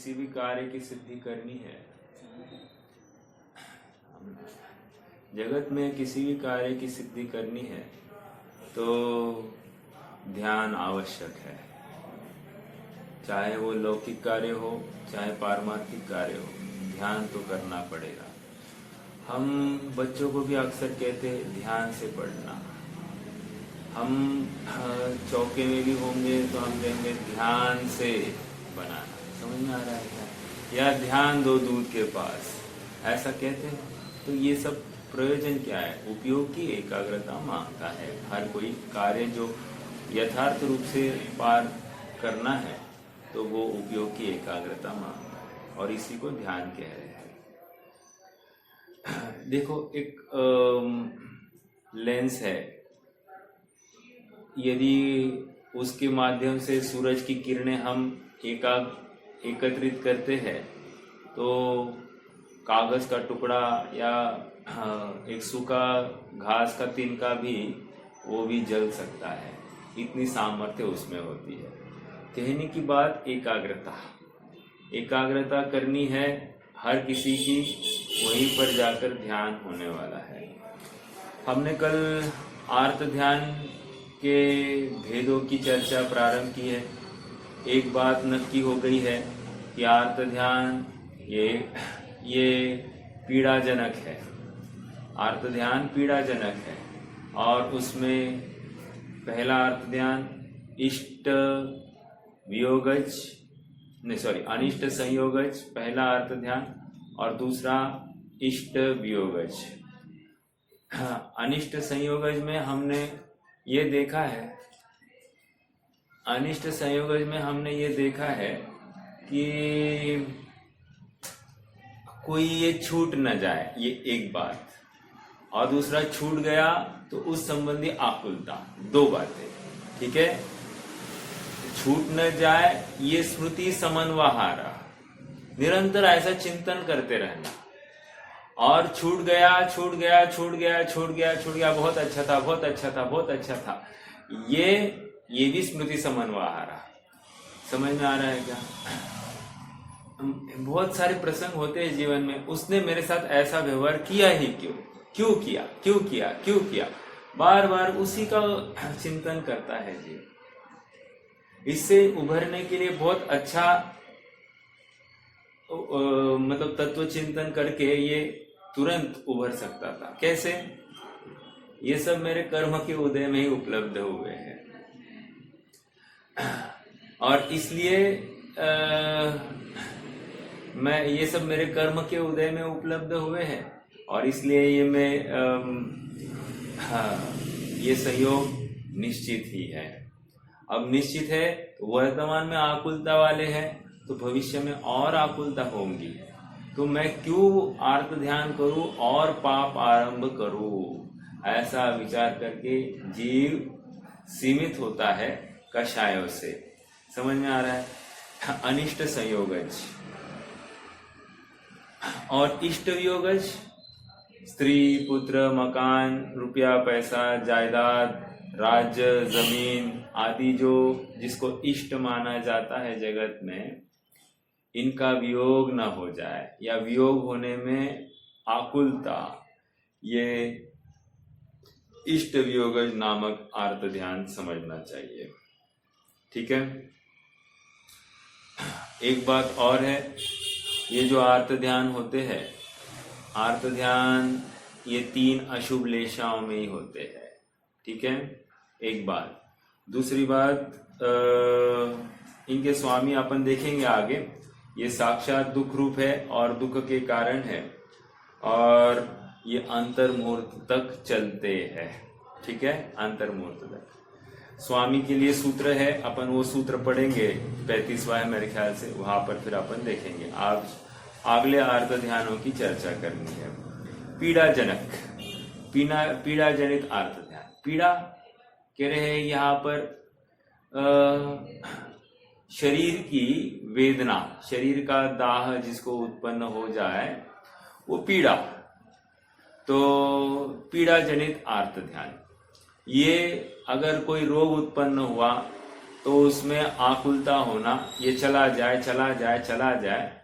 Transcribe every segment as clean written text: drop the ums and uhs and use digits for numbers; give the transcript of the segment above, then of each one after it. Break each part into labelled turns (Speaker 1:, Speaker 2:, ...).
Speaker 1: किसी भी कार्य की सिद्धि करनी है, जगत में किसी भी कार्य की सिद्धि करनी है तो ध्यान आवश्यक है। चाहे वो लौकिक कार्य हो चाहे पारमार्थिक कार्य हो, ध्यान तो करना पड़ेगा। हम बच्चों को भी अक्सर कहते हैं ध्यान से पढ़ना। हम चौके में भी होंगे तो हम कहेंगे ध्यान से बनाना। समझ में आ रहा है क्या? या ध्यान दो दूध के पास, ऐसा कहते हैं। तो ये सब प्रयोजन क्या है? उपयोग की एकाग्रता मांगता है। हर कोई कार्य जो यथार्थ रूप से पार करना है तो वो उपयोग की एकाग्रता मांगता है, और इसी को ध्यान कह रहे हैं। देखो, एक लेंस है, यदि उसके माध्यम से सूरज की किरणें हम एकत्रित करते हैं तो कागज का टुकड़ा या एक सूखा घास का तिनका भी वो भी जल सकता है। इतनी सामर्थ्य उसमें होती है। कहने की बात एकाग्रता करनी है हर किसी की, वहीं पर जाकर ध्यान होने वाला है। हमने कल आर्त ध्यान के भेदों की चर्चा प्रारंभ की है। एक बात नक्की हो गई है कि आर्त ध्यान ये पीड़ाजनक है। आर्त ध्यान पीड़ाजनक है, और उसमें पहला आर्त ध्यान अनिष्ट संयोगज पहला अर्थ ध्यान, और दूसरा इष्ट वियोगज। अनिष्ट संयोगज में हमने ये देखा है कि कोई ये छूट न जाए, ये एक बात, और दूसरा छूट गया तो उस संबंधी आकुलता। दो बातें, ठीक है। छूट न जाए ये स्मृति समन्वहारा, निरंतर ऐसा चिंतन करते रहना। और छूट गया, बहुत अच्छा था, ये भी स्मृति समन्वहारा। समझ में आ रहा है क्या? बहुत सारे प्रसंग होते हैं जीवन में, उसने मेरे साथ ऐसा व्यवहार किया ही क्यों किया, बार बार उसी का चिंतन करता है जीव। इससे उभरने के लिए बहुत अच्छा मतलब तत्व चिंतन करके ये तुरंत उभर सकता था। कैसे? ये सब मेरे कर्म के उदय में ही उपलब्ध हुए हैं, और इसलिए मैं ये सब मेरे कर्म के उदय में उपलब्ध हुए हैं, और इसलिए ये संयोग निश्चित ही है। अब निश्चित है तो वर्तमान में आकुलता वाले हैं, तो भविष्य में और आकुलता होंगी। तो मैं क्यों आर्त ध्यान करूं और पाप आरंभ करूं? ऐसा विचार करके जीव सीमित होता है कषायों से। समझ में आ रहा है? अनिष्ट संयोगज और इष्ट वियोगज, स्त्री, पुत्र, मकान, रुपया, पैसा, जायदाद, राज्य, जमीन आदि जिसको इष्ट माना जाता है जगत में, इनका वियोग न हो जाए या वियोग होने में आकुलता, ये इष्ट वियोगज नामक आर्त ध्यान समझना चाहिए। ठीक है। एक बात और है, ये जो आर्त ध्यान होते हैं, आर्त ध्यान ये 3 अशुभ लेशाओं में ही होते हैं। ठीक है, एक बात। दूसरी बात, इनके स्वामी अपन देखेंगे आगे, ये साक्षात दुख रूप है और दुख के कारण है, और ये अंतर्मुहूर्त तक चलते हैं। ठीक है, अंतर्मुहूर्त तक। स्वामी के लिए सूत्र है, अपन वो सूत्र पढ़ेंगे, 35वां है मेरे ख्याल से, वहां पर फिर अपन देखेंगे। आज अगले आर्त ध्यानों की चर्चा करनी है। पीड़ाजनक, पीड़ा जनित आर्त ध्यान। पीड़ा कह रहे हैं यहाँ पर शरीर की वेदना, शरीर का दाह जिसको उत्पन्न हो जाए वो पीड़ा। तो पीड़ा जनित आर्त ध्यान, ये अगर कोई रोग उत्पन्न हुआ तो उसमें आकुलता होना, ये चला जाए चला जाए चला जाए,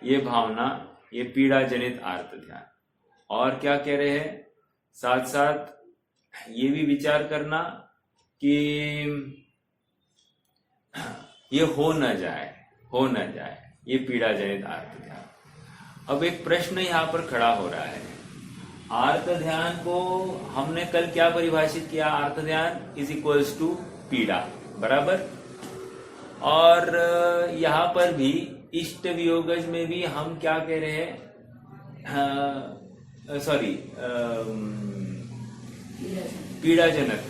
Speaker 1: ये भावना, ये पीड़ा जनित आर्त ध्यान। और क्या कह रहे हैं, साथ साथ ये भी विचार करना कि ये हो न जाए, ये पीड़ा जनित आर्त ध्यान। अब एक प्रश्न यहाँ पर खड़ा हो रहा है, आर्त ध्यान को हमने कल क्या परिभाषित किया, आर्त ध्यान इज इक्वल्स टू पीड़ा, बराबर। और यहाँ पर भी इष्ट वियोगज में भी हम क्या कह रहे हैं, पीड़ाजनक,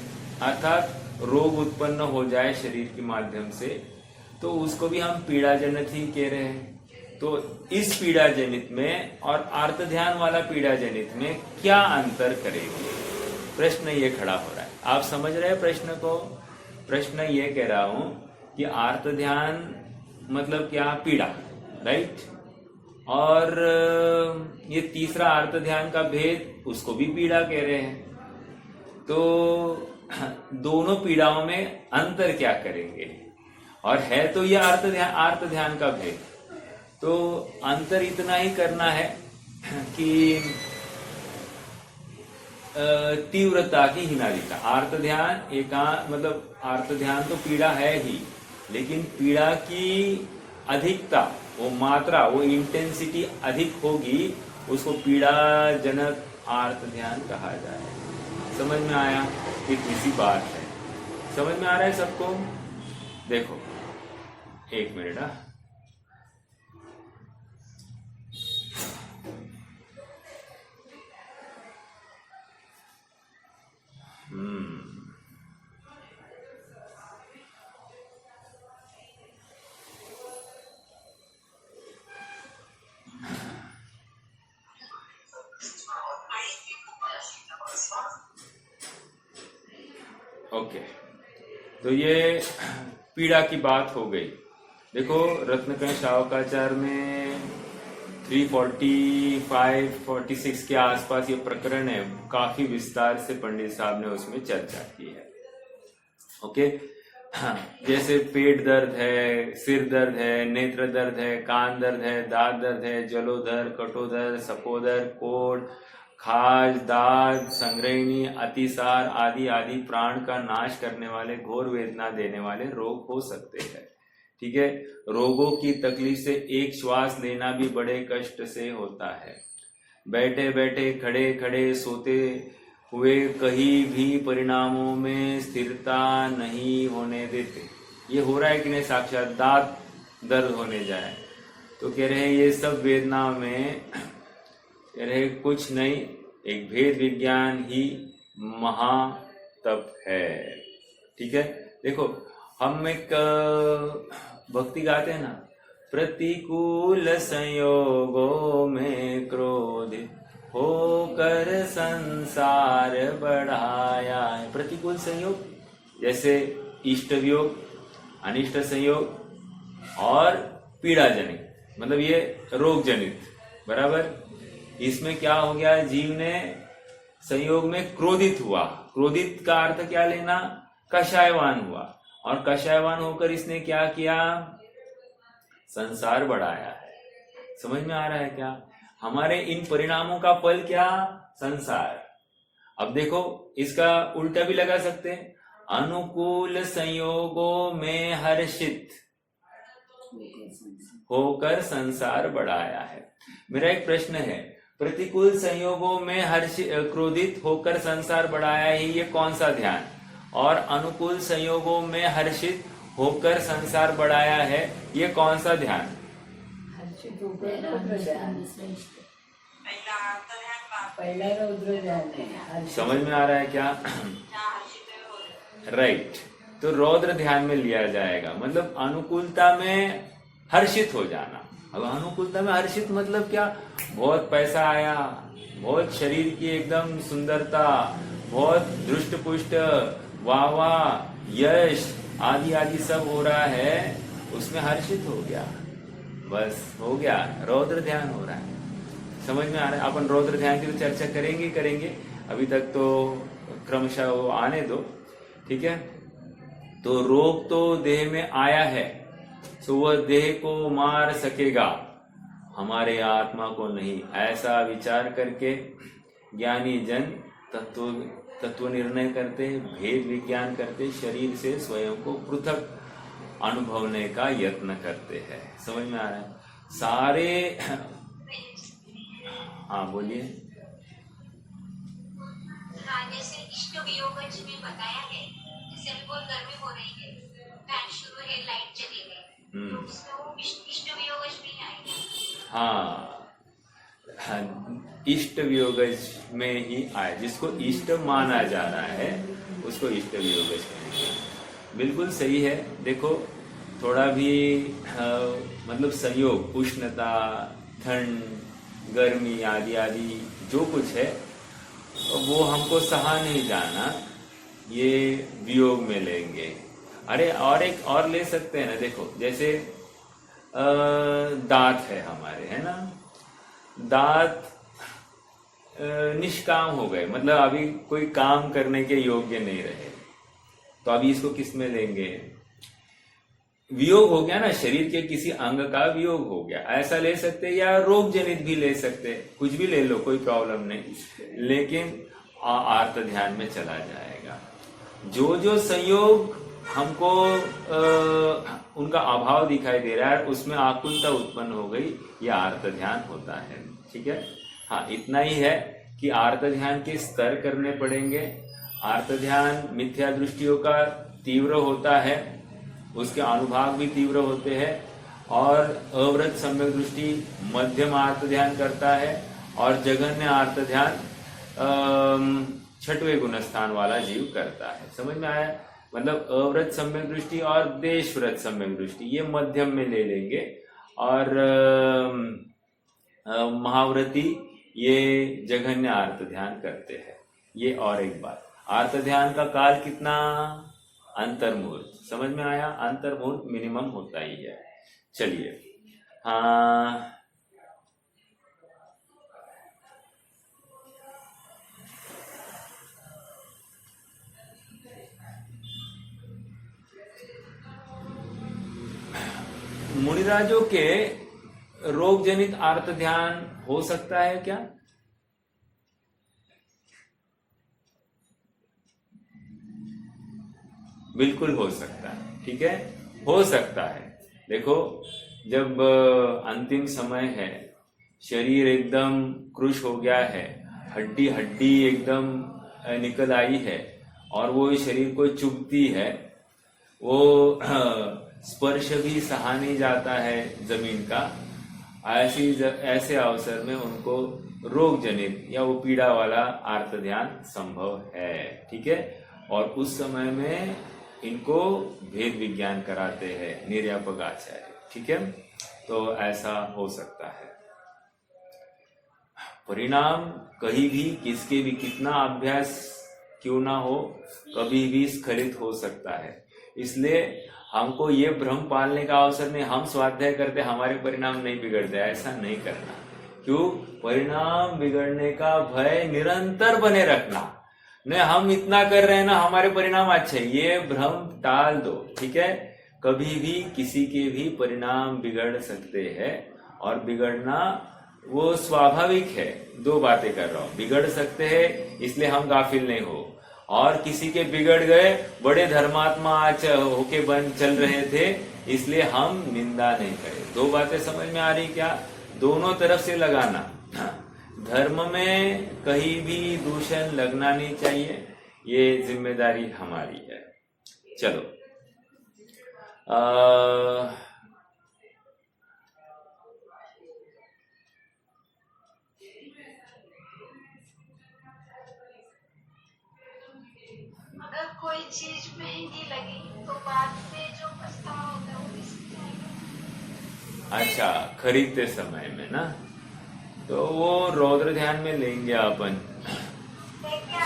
Speaker 1: अर्थात रोग उत्पन्न हो जाए शरीर के माध्यम से, तो उसको भी हम पीड़ाजनक ही कह रहे हैं। तो इस पीड़ा जनित में और आर्त ध्यान वाला पीड़ा जनित में क्या अंतर करेंगे, प्रश्न ये खड़ा हो रहा है। आप समझ रहे हैं प्रश्न को? प्रश्न ये कह रहा हूं कि आर्त ध्यान मतलब क्या, पीड़ा, राइट। और ये तीसरा आर्त ध्यान का भेद, उसको भी पीड़ा कह रहे हैं। तो दोनों पीड़ाओं में अंतर क्या करेंगे, और है तो ये आर्त ध्यान का भेद। तो अंतर इतना ही करना है कि तीव्रता की हिनालिका, आर्त ध्यान मतलब आर्त ध्यान तो पीड़ा है ही, लेकिन पीड़ा की अधिकता, वो मात्रा, वो इंटेंसिटी अधिक होगी, उसको पीड़ाजनक आर्त ध्यान कहा जाए। समझ में आया? इतनी सी बात है, समझ में आ रहा है सबको? देखो एक मिनट, ओके। तो ये पीड़ा की बात हो गई। देखो रत्नकण शावकाचार में 345-46 के आसपास ये प्रकरण है, काफी विस्तार से पंडित साहब ने उसमें चर्चा की है। ओके, जैसे पेट दर्द है, सिर दर्द है, नेत्र दर्द है, कान दर्द है, दांत दर्द है, जलोदर, कटोदर, सपोदर, कोढ़, खाज, दाद, संग्रहणी, अतिसार आदि आदि प्राण का नाश करने वाले, घोर वेदना देने वाले रोग हो सकते हैं। ठीक है, रोगों की तकलीफ से एक श्वास लेना भी बड़े कष्ट से होता है। बैठे बैठे, खड़े खड़े, सोते हुए कहीं भी परिणामों में स्थिरता नहीं होने देते। ये हो रहा है कि नहीं, साक्षात दांत दर्द होने जाए तो कह रहे हैं ये सब वेदना में कह रहे कुछ नहीं, एक भेद विज्ञान ही महातप है। ठीक है, देखो हम एक भक्ति गाते हैं ना, प्रतिकूल संयोगों में क्रोधित होकर संसार बढ़ाया है। प्रतिकूल संयोग जैसे इष्ट वियोग, अनिष्ट संयोग और पीड़ा जनित, मतलब ये रोग जनित, बराबर। इसमें क्या हो गया, जीव ने संयोग में क्रोधित हुआ। क्रोधित का अर्थ क्या लेना, कषायवान हुआ, और कषायवान होकर इसने क्या किया, संसार बढ़ाया है। समझ में आ रहा है क्या? हमारे इन परिणामों का फल क्या, संसार। अब देखो इसका उल्टा भी लगा सकते हैं, अनुकूल संयोगों में हर्षित होकर संसार बढ़ाया है। मेरा एक प्रश्न है, प्रतिकूल संयोगों में क्रोधित होकर संसार बढ़ाया है, ये कौन सा ध्यान? और अनुकूल संयोगों में हर्षित होकर संसार बढ़ाया है, ये कौन सा ध्यान? समझ में आ रहा है क्या? राइट, तो रौद्र ध्यान में लिया जाएगा, मतलब अनुकूलता में हर्षित हो जाना। अब अनुकूलता में हर्षित मतलब क्या, बहुत पैसा आया, बहुत शरीर की एकदम सुंदरता, बहुत दृष्ट पुष्ट, वाह वाह, यश आदि आदि सब हो रहा है, उसमें हर्षित हो गया, बस हो गया, रौद्र ध्यान हो रहा है। समझ में आ रहा है? अपन रौद्र ध्यान की तो चर्चा करेंगे, अभी तक तो क्रमशः वो आने दो, ठीक है। तो रोग तो देह में आया है, तो वह देह को मार सकेगा, हमारे आत्मा को नहीं। ऐसा विचार करके ज्ञानी जन तत्व निर्णय करते, भेद विज्ञान करते, शरीर से स्वयं को पृथक अनुभवने का यत्न करते हैं। समझ में आ रहा है? सारे हाँ बोलिए।
Speaker 2: हाँ, जैसे इष्ट वियोग में बताया है, जैसे अभी बहुत गर्मी हो रही है, फैन शुरू है, लाइट चली गई, तो उसमें वो इष्ट वियोग भी आएगा।
Speaker 1: हाँ, इष्ट वियोगज में ही आए, जिसको इष्ट माना जा रहा है उसको इष्ट वियोगज कहेंगे। बिल्कुल सही है। देखो थोड़ा भी मतलब संयोग, उष्णता, ठंड, गर्मी आदि आदि जो कुछ है वो हमको सहा नहीं जाना, ये वियोग में लेंगे। अरे और एक और ले सकते हैं ना, देखो जैसे दांत है हमारे, है ना, दांत निष्काम हो गए, मतलब अभी कोई काम करने के योग्य नहीं रहे, तो अभी इसको किस में लेंगे? वियोग हो गया ना, शरीर के किसी अंग का वियोग हो गया, ऐसा ले सकते, या रोग जनित भी ले सकते, कुछ भी ले लो, कोई प्रॉब्लम नहीं, लेकिन आर्त ध्यान में चला जाएगा। जो जो संयोग हमको उनका अभाव दिखाई दे रहा है, उसमें आकुलता उत्पन्न हो गई, यह आर्त ध्यान होता है। ठीक है, हाँ इतना ही है कि आर्त ध्यान के स्तर करने पड़ेंगे। आर्त ध्यान मिथ्या दृष्टियों का तीव्र होता है, उसके अनुभाग भी तीव्र होते हैं, और अवृत सम्यक दृष्टि मध्यम आर्त ध्यान करता है, और जघन्य आर्त ध्यान छठवें गुणस्थान वाला जीव करता है। समझ में आया? मतलब अवृत सम्यक दृष्टि और देशव्रत सम्यक दृष्टि ये मध्यम में ले लेंगे, और महाव्रती ये जघन्य आर्त ध्यान करते हैं। ये और एक बात, आर्त ध्यान का काल कितना? अंतर्मुहूर्त। समझ में आया? अंतर्मुहूर्त मिनिमम होता ही है। चलिए, हाँ मुनिराजों के रोग जनित आर्त ध्यान हो सकता है क्या? बिल्कुल हो सकता है। ठीक है, हो सकता है। देखो जब अंतिम समय है, शरीर एकदम क्रुश हो गया है, हड्डी हड्डी एकदम निकल आई है, और वो शरीर को चुभती है, वो स्पर्श भी सहा नहीं जाता है जमीन का, ऐसे अवसर में उनको रोग जनित या वो पीड़ा वाला आर्त ध्यान संभव है। ठीक है, और उस समय में इनको भेद विज्ञान कराते हैं निर्यापक आचार्य। ठीक है, तो ऐसा हो सकता है। परिणाम कहीं भी किसके भी कितना अभ्यास क्यों ना हो, कभी भी स्खलित हो सकता है। इसलिए हमको ये भ्रम पालने का अवसर नहीं, हम स्वाध्याय करते हमारे परिणाम नहीं बिगड़ते, ऐसा नहीं करना। क्यों? परिणाम बिगड़ने का भय निरंतर बने रखना। नहीं हम इतना कर रहे हैं ना, हमारे परिणाम अच्छे, ये भ्रम टाल दो। ठीक है, कभी भी किसी के भी परिणाम बिगड़ सकते हैं, और बिगड़ना वो स्वाभाविक है। दो बातें कर रहा हूं, बिगड़ सकते हैं इसलिए हम गाफिल नहीं हो, और किसी के बिगड़ गए, बड़े धर्मात्मा होके बन चल रहे थे, इसलिए हम निंदा नहीं करें। दो बातें समझ में आ रही क्या? दोनों तरफ से लगाना। धर्म में कहीं भी दूषण लगना नहीं चाहिए, ये जिम्मेदारी हमारी है। चलो
Speaker 2: अगर कोई चीज महंगी लगी तो बाद में जो पछतावा होता है वो किससे आएगा?
Speaker 1: अच्छा, खरीदते समय में ना, तो वो रौद्र ध्यान में लेंगे अपन।
Speaker 2: लेके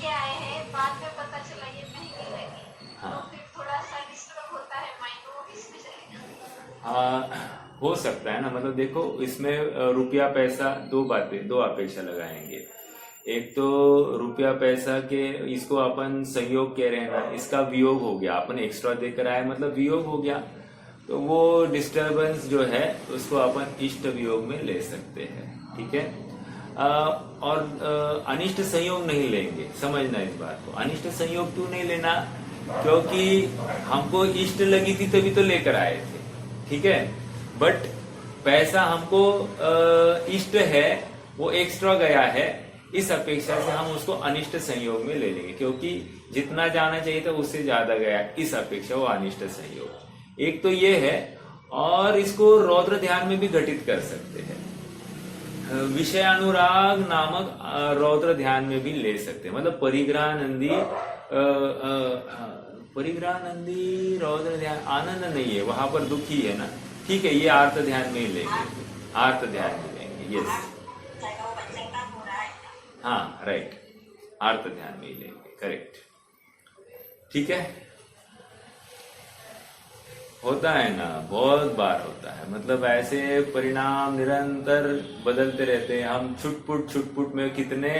Speaker 2: आए हैं, बाद में पता चला ये महंगी लगी। हाँ। तो फिर थोड़ा सा डिस्टर्ब होता है माइंड, वो किसमें जाएगा?
Speaker 1: हाँ हो सकता है ना, मतलब देखो इसमें रुपया पैसा दो बातें, दो अपेक्षा लगाएंगे। एक तो रुपया पैसा के इसको अपन संयोग कह रहे हैं ना, इसका वियोग हो गया, अपन एक्स्ट्रा देकर आए मतलब वियोग हो गया, तो वो डिस्टरबेंस जो है उसको अपन इष्ट वियोग में ले सकते हैं। ठीक है। और अनिष्ट संयोग नहीं लेंगे, समझना इस बात को। अनिष्ट संयोग क्यों नहीं लेना, क्योंकि हमको इष्ट लगी थी तभी तो लेकर आए थे। ठीक है। बट पैसा हमको इष्ट है, वो एक्स्ट्रा गया है, इस अपेक्षा से हम उसको अनिष्ट संयोग में ले लेंगे, क्योंकि जितना जाना चाहिए था उससे ज्यादा गया, इस अपेक्षा वो अनिष्ट संयोग। एक तो ये है, और इसको रौद्र ध्यान में भी घटित कर सकते हैं। विषयानुराग नामक रौद्र ध्यान में भी ले सकते हैं, मतलब परिग्रहानंदी रौद्र ध्यान, आनंद नहीं है वहां पर, दुखी है ना। ठीक है, ये आर्त ध्यान में ही लेंगे, आर्त ध्यान में लेंगे। यस, हाँ राइट, आर्त ध्यान में ही लेंगे, करेक्ट। ठीक है। होता है ना, बहुत बार होता है, मतलब ऐसे परिणाम निरंतर बदलते रहते हैं। हम छुटपुट में कितने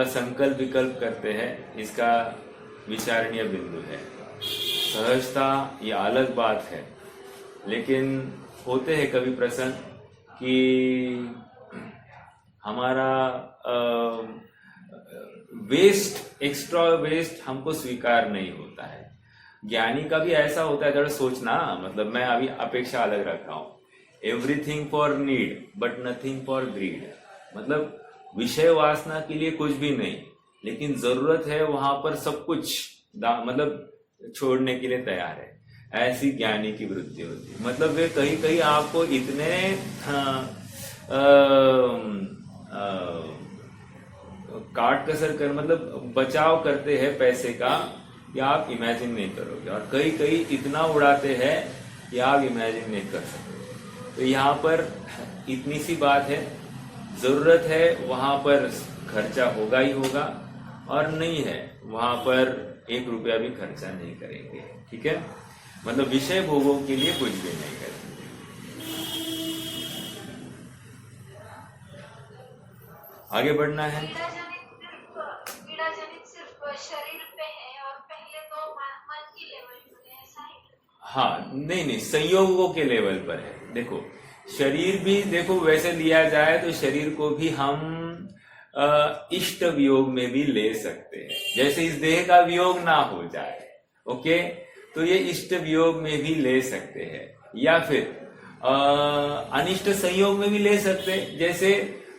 Speaker 1: संकल्प विकल्प करते हैं, इसका विचारणीय बिंदु है। सहजता ये अलग बात है, लेकिन होते हैं कभी प्रसंग कि हमारा वेस्ट, एक्स्ट्रा वेस्ट हमको स्वीकार नहीं होता है। ज्ञानी का भी ऐसा होता है, जरा सोचना, मतलब मैं अभी अपेक्षा अलग रख रहा हूं। Everything for need but nothing for greed, मतलब विषय वासना के लिए कुछ भी नहीं, लेकिन जरूरत है वहां पर सब कुछ मतलब छोड़ने के लिए तैयार है। ऐसी ज्ञानी की वृत्ति होती है। मतलब वे कहीं कहीं आपको इतने काट कसर कर, मतलब बचाव करते हैं पैसे का, कि आप इमेजिन नहीं करोगे, और कई कई इतना उड़ाते हैं कि आप इमेजिन नहीं कर सकते। तो यहाँ पर इतनी सी बात है, जरूरत है वहां पर खर्चा होगा ही होगा, और नहीं है वहां पर 1 रुपया भी खर्चा नहीं करेंगे। ठीक है, मतलब विषय भोगों के लिए कुछ भी नहीं करेंगे। आगे बढ़ना है।
Speaker 2: शरीर पे है और पहले तो मन की लेवल पे है, ऐसा है?
Speaker 1: हाँ, नहीं, संयोगों के लेवल पर है। देखो शरीर भी, देखो वैसे लिया जाए तो शरीर को भी हम इष्ट वियोग में भी ले सकते हैं। जैसे इस देह का वियोग ना हो जाए, ओके, तो ये इष्ट वियोग में भी ले सकते हैं, या फिर अनिष्ट संयोग में भी ले सकते हैं। जैसे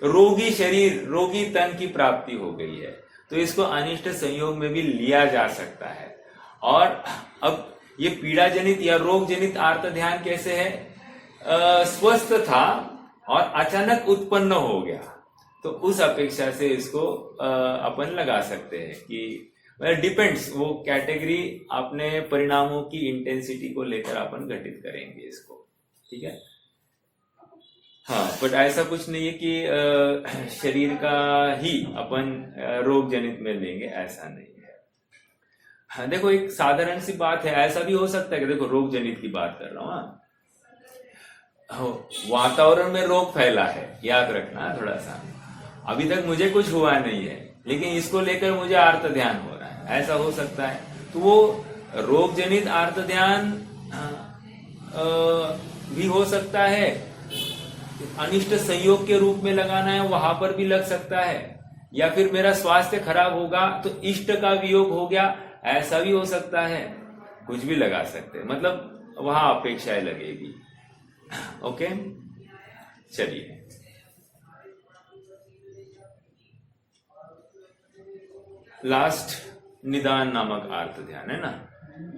Speaker 1: रोगी शरीर, रोगी तन की प्राप्ति हो गई है, तो इसको अनिष्ट संयोग में भी लिया जा सकता है। और अब ये पीड़ा जनित या रोग जनित आर्त ध्यान कैसे है, स्वस्थ था और अचानक उत्पन्न हो गया, तो उस अपेक्षा से इसको अपन लगा सकते हैं कि डिपेंड्स, वो कैटेगरी अपने परिणामों की इंटेंसिटी को लेकर अपन घटित करेंगे इसको। ठीक है। हाँ, बट ऐसा कुछ नहीं है कि शरीर का ही अपन रोग जनित में लेंगे, ऐसा नहीं है। हाँ, देखो एक साधारण सी बात है, ऐसा भी हो सकता है कि देखो रोग जनित की बात कर रहा हूँ, वातावरण में रोग फैला है, याद रखना थोड़ा सा। अभी तक मुझे कुछ हुआ नहीं है, लेकिन इसको लेकर मुझे आर्त ध्यान हो रहा है, ऐसा हो सकता है। तो वो रोग जनित आर्त ध्यान भी हो सकता है, अनिष्ट संयोग के रूप में लगाना है वहां पर भी लग सकता है, या फिर मेरा स्वास्थ्य खराब होगा तो इष्ट का वियोग हो गया, ऐसा भी हो सकता है। कुछ भी लगा सकते हैं, मतलब वहां अपेक्षाएं लगेगी। ओके, चलिए लास्ट निदान नामक आर्त ध्यान है ना।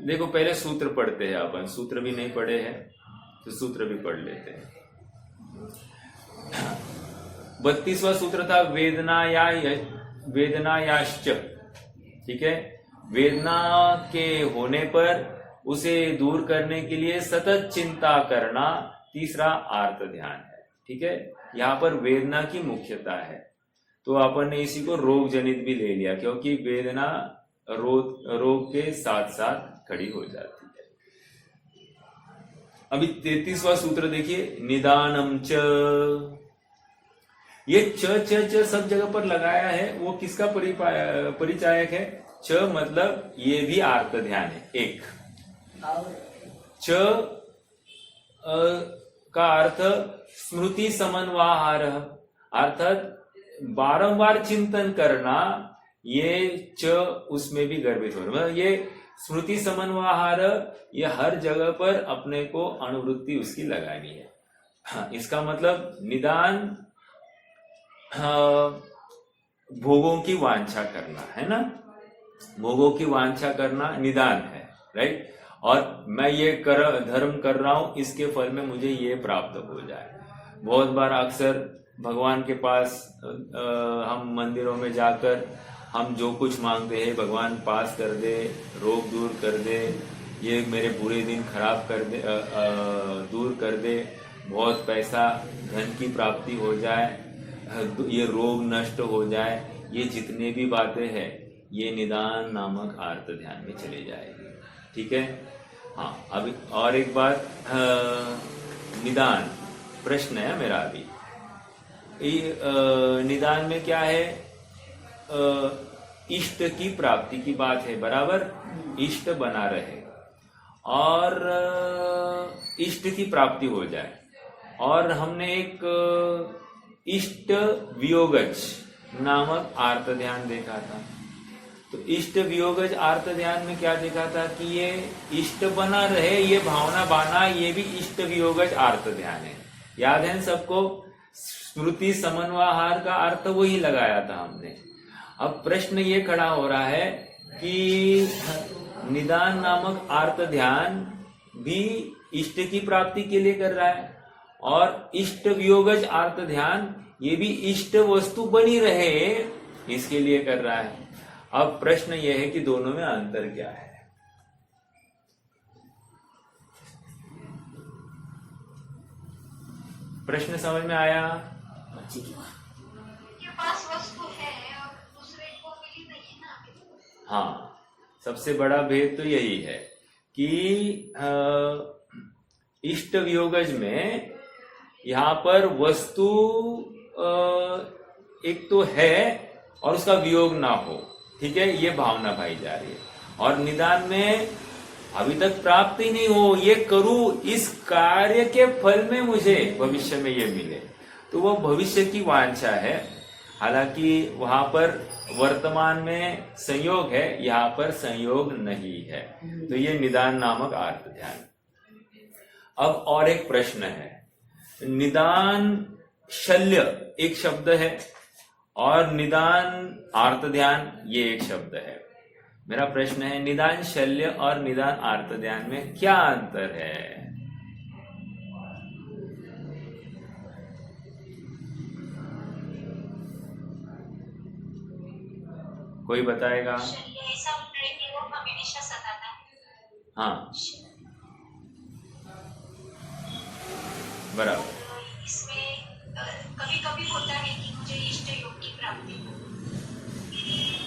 Speaker 1: देखो पहले सूत्र पढ़ते हैं अपन, सूत्र भी नहीं पढ़े हैं तो सूत्र भी पढ़ लेते हैं। 32वां सूत्र था वेदनायाश्च। ठीक है, वेदना के होने पर उसे दूर करने के लिए सतत चिंता करना तीसरा आर्त ध्यान है। ठीक है, यहाँ पर वेदना की मुख्यता है, तो अपन ने इसी को रोग जनित भी ले लिया, क्योंकि वेदना रोग के साथ साथ खड़ी हो जाती है। अभी 33वां सूत्र देखिए, निदानम च। ये च सब जगह पर लगाया है, वो किसका परिचायक है? च मतलब ये भी आर्त ध्यान है एक। च का अर्थ स्मृति समन्वाहार, अर्थात बारंबार चिंतन करना, ये च उसमें भी गर्भित हो रहा है। ये स्मृति समन्वाहार, ये हर जगह पर अपने को अनुवृत्ति उसकी लगानी है। हाँ, इसका मतलब निदान भोगों की वांछा करना है ना, भोगों की वांछा करना निदान है, राइट। और मैं ये धर्म कर रहा हूं, इसके फल में मुझे ये प्राप्त हो जाए। बहुत बार अक्सर भगवान के पास हम मंदिरों में जाकर हम जो कुछ मांगते हैं, भगवान पास कर दे, रोग दूर कर दे, ये मेरे बुरे दिन खराब कर दे, दूर कर दे, बहुत पैसा धन की प्राप्ति हो जाए, ये रोग नष्ट हो जाए, ये जितने भी बातें हैं ये निदान नामक आर्त ध्यान में चले जाएगी। ठीक है। हाँ, अभी और एक बात, निदान प्रश्न है मेरा अभी। निदान में क्या है? इष्ट की प्राप्ति की बात है, बराबर। इष्ट बना रहे और इष्ट की प्राप्ति हो जाए। और हमने एक इष्ट वियोगज नामक आर्त ध्यान देखा था। तो इष्ट वियोगज आर्त ध्यान में क्या देखा था कि ये इष्ट बना रहे, ये भावना बाना, ये भी इष्ट वियोगज आर्त ध्यान है। याद है सबको? स्मृति समन्वाहार का अर्थ वही लगाया था हमने। अब प्रश्न ये खड़ा हो रहा है कि निदान नामक आर्त ध्यान भी इष्ट की प्राप्ति के लिए कर रहा है, और इष्ट वियोगज आर्त ध्यान ये भी इष्ट वस्तु बनी रहे इसके लिए कर रहा है। अब प्रश्न यह है कि दोनों में अंतर क्या है? प्रश्न समझ में आया?
Speaker 2: के पास वस्तु है और दूसरे को मिली नहीं है ना।
Speaker 1: हाँ, सबसे बड़ा भेद तो यही है कि इष्ट वियोगज में यहाँ पर वस्तु एक तो है और उसका वियोग ना हो, ठीक है, ये भावना भाई जा रही है। और निदान में अभी तक प्राप्त ही नहीं हो, ये करूं, इस कार्य के फल में मुझे भविष्य में ये मिले, तो वो भविष्य की वांछा है। हालांकि वहां पर वर्तमान में संयोग है, यहाँ पर संयोग नहीं है। तो ये निदान नामक आर्त ध्यान। अब और एक प्रश्न है, निदान शल्य एक शब्द है और निदान आर्त ध्यान ये एक शब्द है। मेरा प्रश्न है, निदान शल्य और निदान आर्त ध्यान में क्या अंतर है? कोई बताएगा?
Speaker 2: ऐसा वो हमेशा सताता है।
Speaker 1: हाँ, बराबर।
Speaker 2: इसमें कभी कभी होता है कि मुझे इष्ट योग की प्राप्ति हो।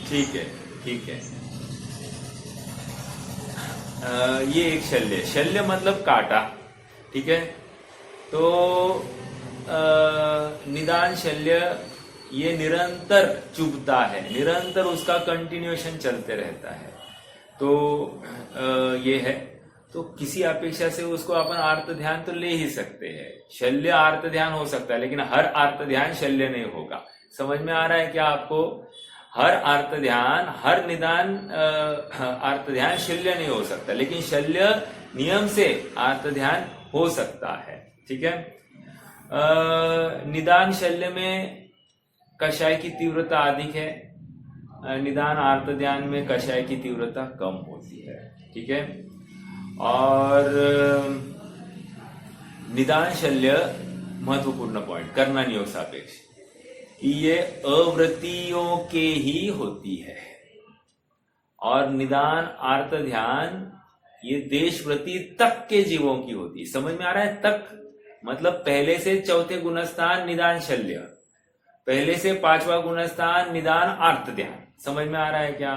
Speaker 1: ठीक है, ठीक है। ये एक शल्य, शल्य मतलब काटा, ठीक है। तो निदान शल्य ये निरंतर चुभता है, निरंतर उसका कंटिन्यूएशन चलते रहता है। तो ये है, तो किसी अपेक्षा से उसको अपन आर्त ध्यान तो ले ही सकते हैं। शल्य आर्त ध्यान हो सकता है, लेकिन हर आर्त ध्यान शल्य नहीं होगा। समझ में आ रहा है क्या आपको? हर आर्त ध्यान, हर निदान आर्त ध्यान शल्य नहीं हो सकता, लेकिन शल्य नियम से आर्त ध्यान हो सकता है, ठीक है। निदान शल्य में कषाय की तीव्रता अधिक है, निदान आर्त ध्यान में कषाय की तीव्रता कम होती है, ठीक है। और निदान शल्य महत्वपूर्ण पॉइंट, करना नियोग सापेक्ष, ये अवृत्तियों के ही होती है। और निदान आर्त ध्यान ये देशव्रति तक के जीवों की होती है। समझ में आ रहा है? तक मतलब पहले से चौथे गुणस्थान निदान शल्य, पहले से पांचवा गुणस्थान निदान आर्त ध्यान। समझ में आ रहा है क्या?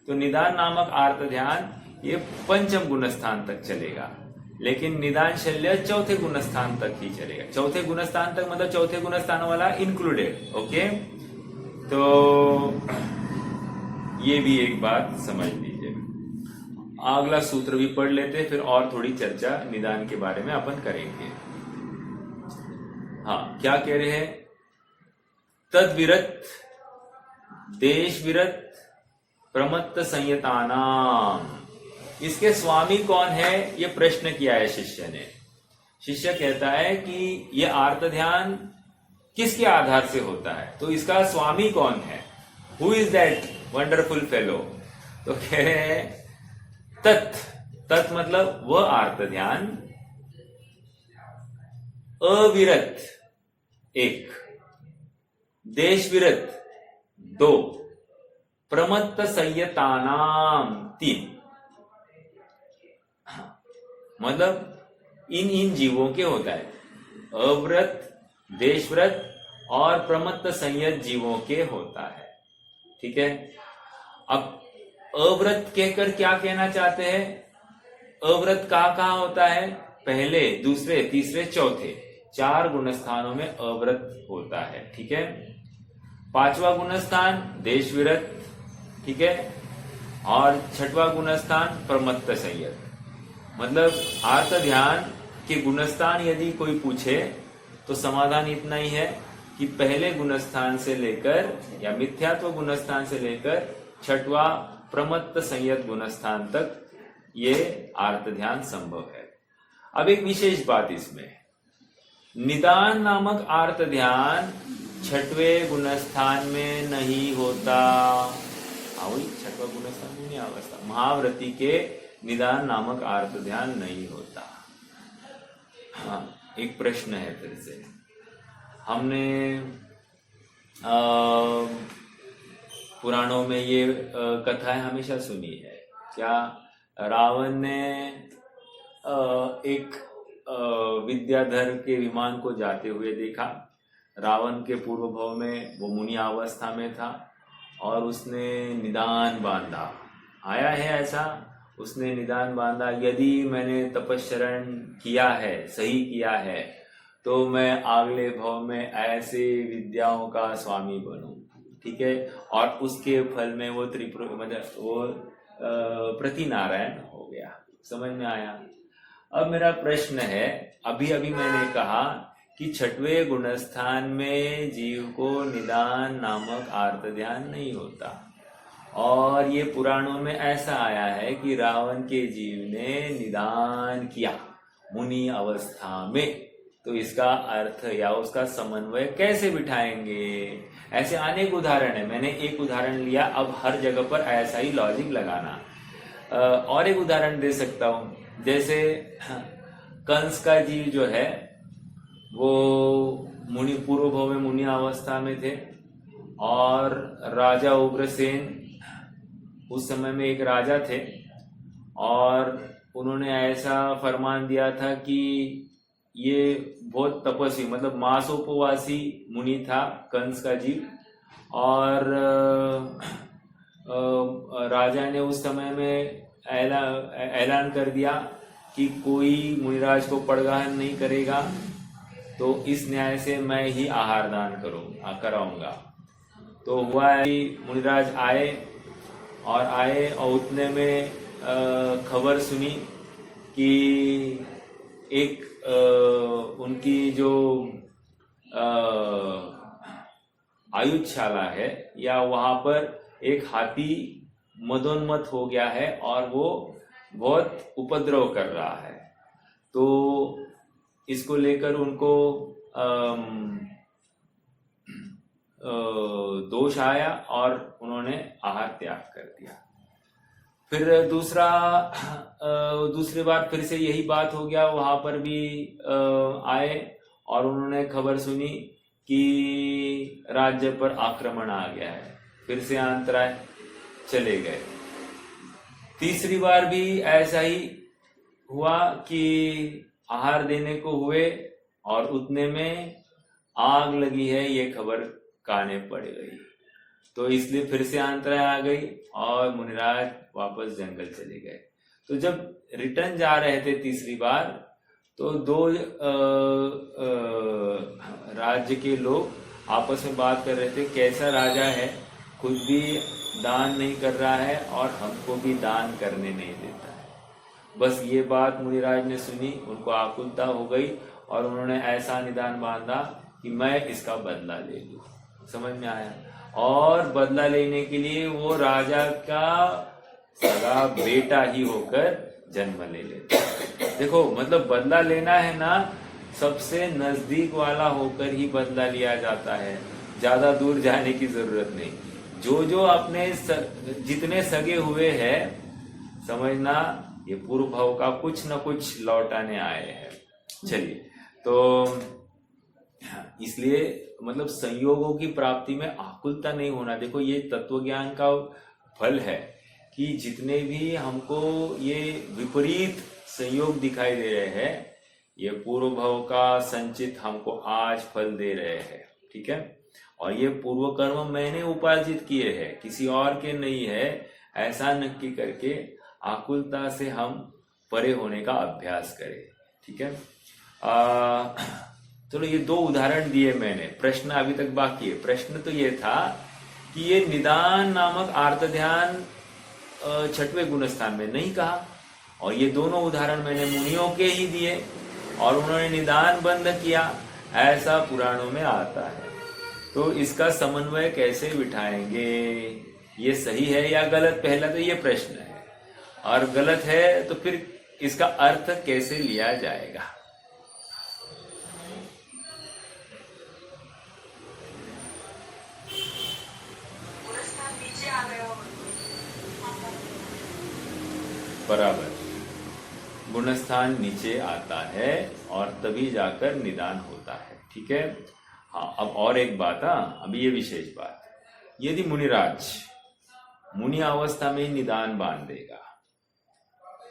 Speaker 1: तो निदान नामक आर्त ध्यान ये पंचम गुणस्थान तक चलेगा, लेकिन निदान शल्य चौथे गुणस्थान तक ही चलेगा। चौथे गुणस्थान तक मतलब चौथे गुणस्थान वाला इंक्लूडेड। ओके, तो ये भी एक बात समझ लीजिए। अगला सूत्र भी पढ़ लेते, फिर और थोड़ी चर्चा निदान के बारे में अपन करेंगे। हाँ, क्या कह रहे हैं? तद विरत देश विरत प्रमत्त संयतानाम। इसके स्वामी कौन है, ये प्रश्न किया है शिष्य ने। शिष्य कहता है कि ये आर्त ध्यान किसके आधार से होता है, तो इसका स्वामी कौन है, who is that wonderful fellow. तो कह रहे हैं तत् मतलब वह आर्त ध्यान, अविरत 1, देश विरत 2, प्रमत्त संयतानाम 3। मतलब इन जीवों के होता है, अव्रत, देशव्रत और प्रमत्त संयत जीवों के होता है। ठीक है, अब अव्रत कहकर क्या कहना चाहते हैं? अव्रत कहाँ होता है? पहले, दूसरे, तीसरे, चौथे 4 गुणस्थानों में अव्रत होता है। ठीक है, 5वां गुणस्थान देश विरत, ठीक है, और 6वां गुणस्थान प्रमत्त संयत। मतलब आर्त ध्यान के गुणस्थान यदि कोई पूछे तो समाधान इतना ही है कि पहले गुणस्थान से लेकर या मिथ्यात्व गुणस्थान से लेकर 6वां प्रमत्त संयत गुणस्थान तक ये आर्त ध्यान संभव है। अब एक विशेष बात इसमें, निदान नामक आर्त ध्यान 6वें गुणस्थान में नहीं होता। वही 6वां गुणस्थान में नहीं अवस्था, महाव्रती के निदान नामक आर्त ध्यान नहीं होता। हाँ, एक प्रश्न है फिर से। हमने पुराणों में ये कथाएं हमेशा सुनी है। क्या रावण ने एक विद्याधर के विमान को जाते हुए देखा। रावण के पूर्व भाव में वो मुनि अवस्था में था और उसने निदान बांधा। आया है ऐसा, उसने निदान बांधा, यदि मैंने तपश्चरण किया है, सही किया है, तो मैं अगले भाव में ऐसे विद्याओं का स्वामी बनूं। ठीक है, और उसके फल में वो मतलब वो प्रतिनारायण हो गया। समझ में आया? अब मेरा प्रश्न है, अभी मैंने कहा कि 6वें गुणस्थान में जीव को निदान नामक आर्त ध्यान नहीं होता, और ये पुराणों में ऐसा आया है कि रावण के जीव ने निदान किया मुनि अवस्था में। तो इसका अर्थ या उसका समन्वय कैसे बिठाएंगे? ऐसे अनेक उदाहरण है, मैंने एक उदाहरण लिया, अब हर जगह पर ऐसा ही लॉजिक लगाना। और एक उदाहरण दे सकता हूँ, जैसे कंस का जीव जो है वो मुनि पूर्व भाव में मुनि अवस्था में थे, और राजा उग्रसेन उस समय में एक राजा थे, और उन्होंने ऐसा फरमान दिया था कि ये बहुत तपस्वी मतलब मासोपवासी मुनि था कंस का जीव। और राजा ने उस समय में ऐलान कर दिया कि कोई मुनिराज को पड़गाहन नहीं करेगा, तो इस न्याय से मैं ही आहार दान कराऊंगा। तो हुआ कि मुनिराज आए और उतने में खबर सुनी कि एक उनकी जो आयुधशाला है या वहां पर एक हाथी मदोन्मत्त हो गया है और वो बहुत उपद्रव कर रहा है। तो इसको लेकर उनको दोष आया और उन्होंने आहार त्याग कर दिया। फिर दूसरी बार फिर से यही बात हो गया, वहां पर भी आए और उन्होंने खबर सुनी कि राज्य पर आक्रमण आ गया है, फिर से अंतराय, चले गए। तीसरी बार भी ऐसा ही हुआ कि आहार देने को हुए और उतने में आग लगी है, ये खबर काने पड़ गई। तो इसलिए फिर से अंतराय आ गई और मुनिराज वापस जंगल चले गए। तो जब रिटर्न जा रहे थे तीसरी बार, तो दो राज्य के लोग आपस में बात कर रहे थे, कैसा राजा है, खुद भी दान नहीं कर रहा है और हमको भी दान करने नहीं देता है। बस ये बात मुनिराज ने सुनी, उनको आकुलता हो गई और उन्होंने ऐसा निदान बांधा कि मैं इसका बदला ले लूं। समझ में आया? और बदला लेने के लिए वो राजा का सगा बेटा ही होकर जन्म ले लेता है। देखो, मतलब बदला लेना है ना, सबसे नजदीक वाला होकर ही बदला लिया जाता है, ज्यादा दूर जाने की जरूरत नहीं। जो अपने जितने सगे हुए हैं, समझना ये पूर्व भाव का कुछ न कुछ लौटाने आए हैं। चलिए, तो इसलिए मतलब संयोगों की प्राप्ति में आकुलता नहीं होना। देखो, ये तत्व ज्ञान का फल है कि जितने भी हमको ये विपरीत संयोग दिखाई दे रहे हैं, ये पूर्व भाव का संचित हमको आज फल दे रहे हैं। ठीक है? और ये पूर्व कर्म मैंने उपार्जित किए हैं, किसी और के नहीं है, ऐसा नक्की करके आकुलता से हम परे होने का अभ्यास करें। ठीक है? चलो, ये दो उदाहरण दिए मैंने, प्रश्न अभी तक बाकी है। प्रश्न तो ये था कि ये निदान नामक आर्त ध्यान छठवें गुणस्थान में नहीं कहा, और ये दोनों उदाहरण मैंने मुनियों के ही दिए और उन्होंने निदान बंद किया, ऐसा पुराणों में आता है। तो इसका समन्वय कैसे बिठाएंगे, ये सही है या गलत, पहला तो ये प्रश्न है। और गलत है तो फिर इसका अर्थ कैसे लिया जाएगा? बराबर, गुणस्थान नीचे आता है और तभी जाकर निदान होता है। ठीक है? हाँ, अब और एक बात, अभी ये विशेष बात, यदि मुनिराज मुनि अवस्था में निदान बांध देगा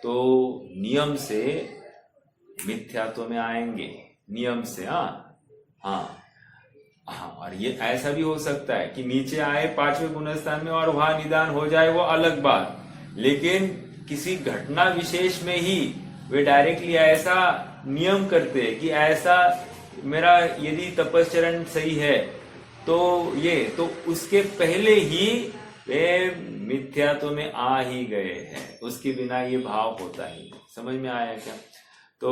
Speaker 1: तो नियम से मिथ्यात्व में आएंगे, नियम से। हाँ, और ये ऐसा भी हो सकता है कि नीचे आए पांचवें गुणस्थान में और वहां निदान हो जाए, वो अलग बात। लेकिन किसी घटना विशेष में ही वे डायरेक्टली ऐसा नियम करते हैं कि ऐसा मेरा यदि तपश्चरण सही है तो उसके पहले ही वे मिथ्यात्व में आ ही गए हैं, उसके बिना ये भाव होता ही नहीं। समझ में आया क्या? तो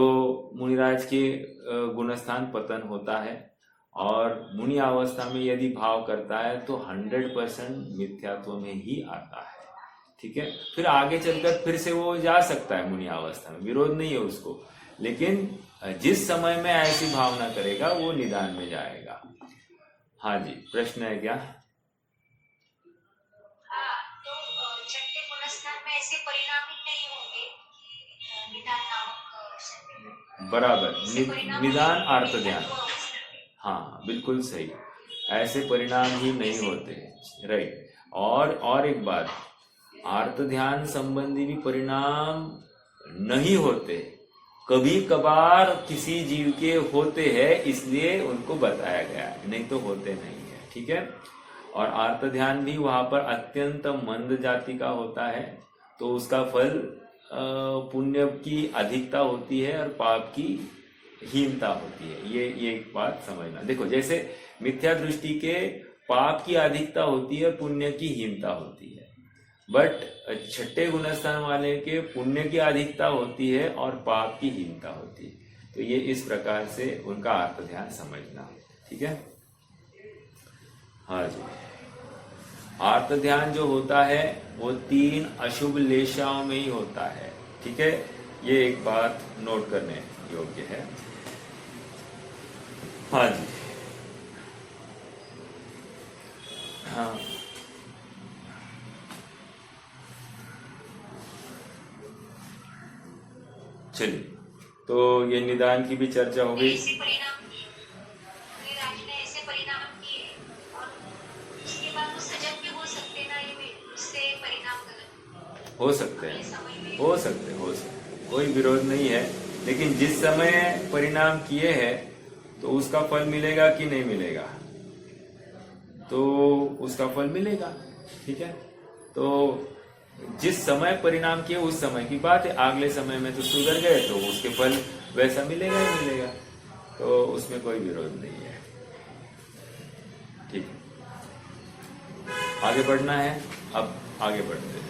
Speaker 1: मुनिराज के गुणस्थान पतन होता है और मुनि अवस्था में यदि भाव करता है तो 100% मिथ्यात्व में ही आता है। ठीक है? फिर आगे चलकर फिर से वो जा सकता है मुनि अवस्था में, विरोध नहीं है उसको, लेकिन जिस समय में ऐसी भावना करेगा वो निदान में जाएगा। हाँ जी, प्रश्न है क्या?
Speaker 2: हाँ, तो छठे गुणस्थान में ऐसे परिणाम ही नहीं होंगे कि निदान नामक
Speaker 1: बराबर, निदान आर्त ध्यान। हाँ, बिल्कुल सही, ऐसे परिणाम ही नहीं होते। राइट। और एक बात, आर्त ध्यान संबंधी भी परिणाम नहीं होते, कभी कभार किसी जीव के होते हैं, इसलिए उनको बताया गया है, नहीं तो होते नहीं है। ठीक है? और आर्त ध्यान भी वहां पर अत्यंत मंद जाति का होता है, तो उसका फल पुण्य की अधिकता होती है और पाप की हीनता होती है। ये एक बात समझना। देखो, जैसे मिथ्या दृष्टि के पाप की अधिकता होती है, पुण्य की हीनता होती है, बट छठे गुणस्थान वाले के पुण्य की अधिकता होती है और पाप की हीनता होती है। तो ये इस प्रकार से उनका आर्त ध्यान समझना। ठीक है? हाँ जी, आर्त ध्यान जो होता है वो 3 अशुभ लेशाओं में ही होता है। ठीक है? ये एक बात नोट करने योग्य है। हाँ जी, हाँ, चलिए, तो ये निदान की भी चर्चा हो गई।
Speaker 2: ऐसे परिणाम राज ने ऐसे परिणाम किए और उसके बाद वो सजग भी हो सकते ना, ये उससे परिणाम गलत
Speaker 1: हो सकते हैं, हो सकते, कोई विरोध नहीं है। लेकिन जिस समय परिणाम किए हैं तो उसका फल मिलेगा कि नहीं मिलेगा? तो उसका फल मिलेगा। ठीक है? तो जिस समय परिणाम किए उस समय की बात है, अगले समय में तो सुधर गए तो उसके फल वैसा मिलेगा ही मिलेगा, तो उसमें कोई विरोध नहीं है। ठीक है, आगे बढ़ना है। अब आगे बढ़ते हैं।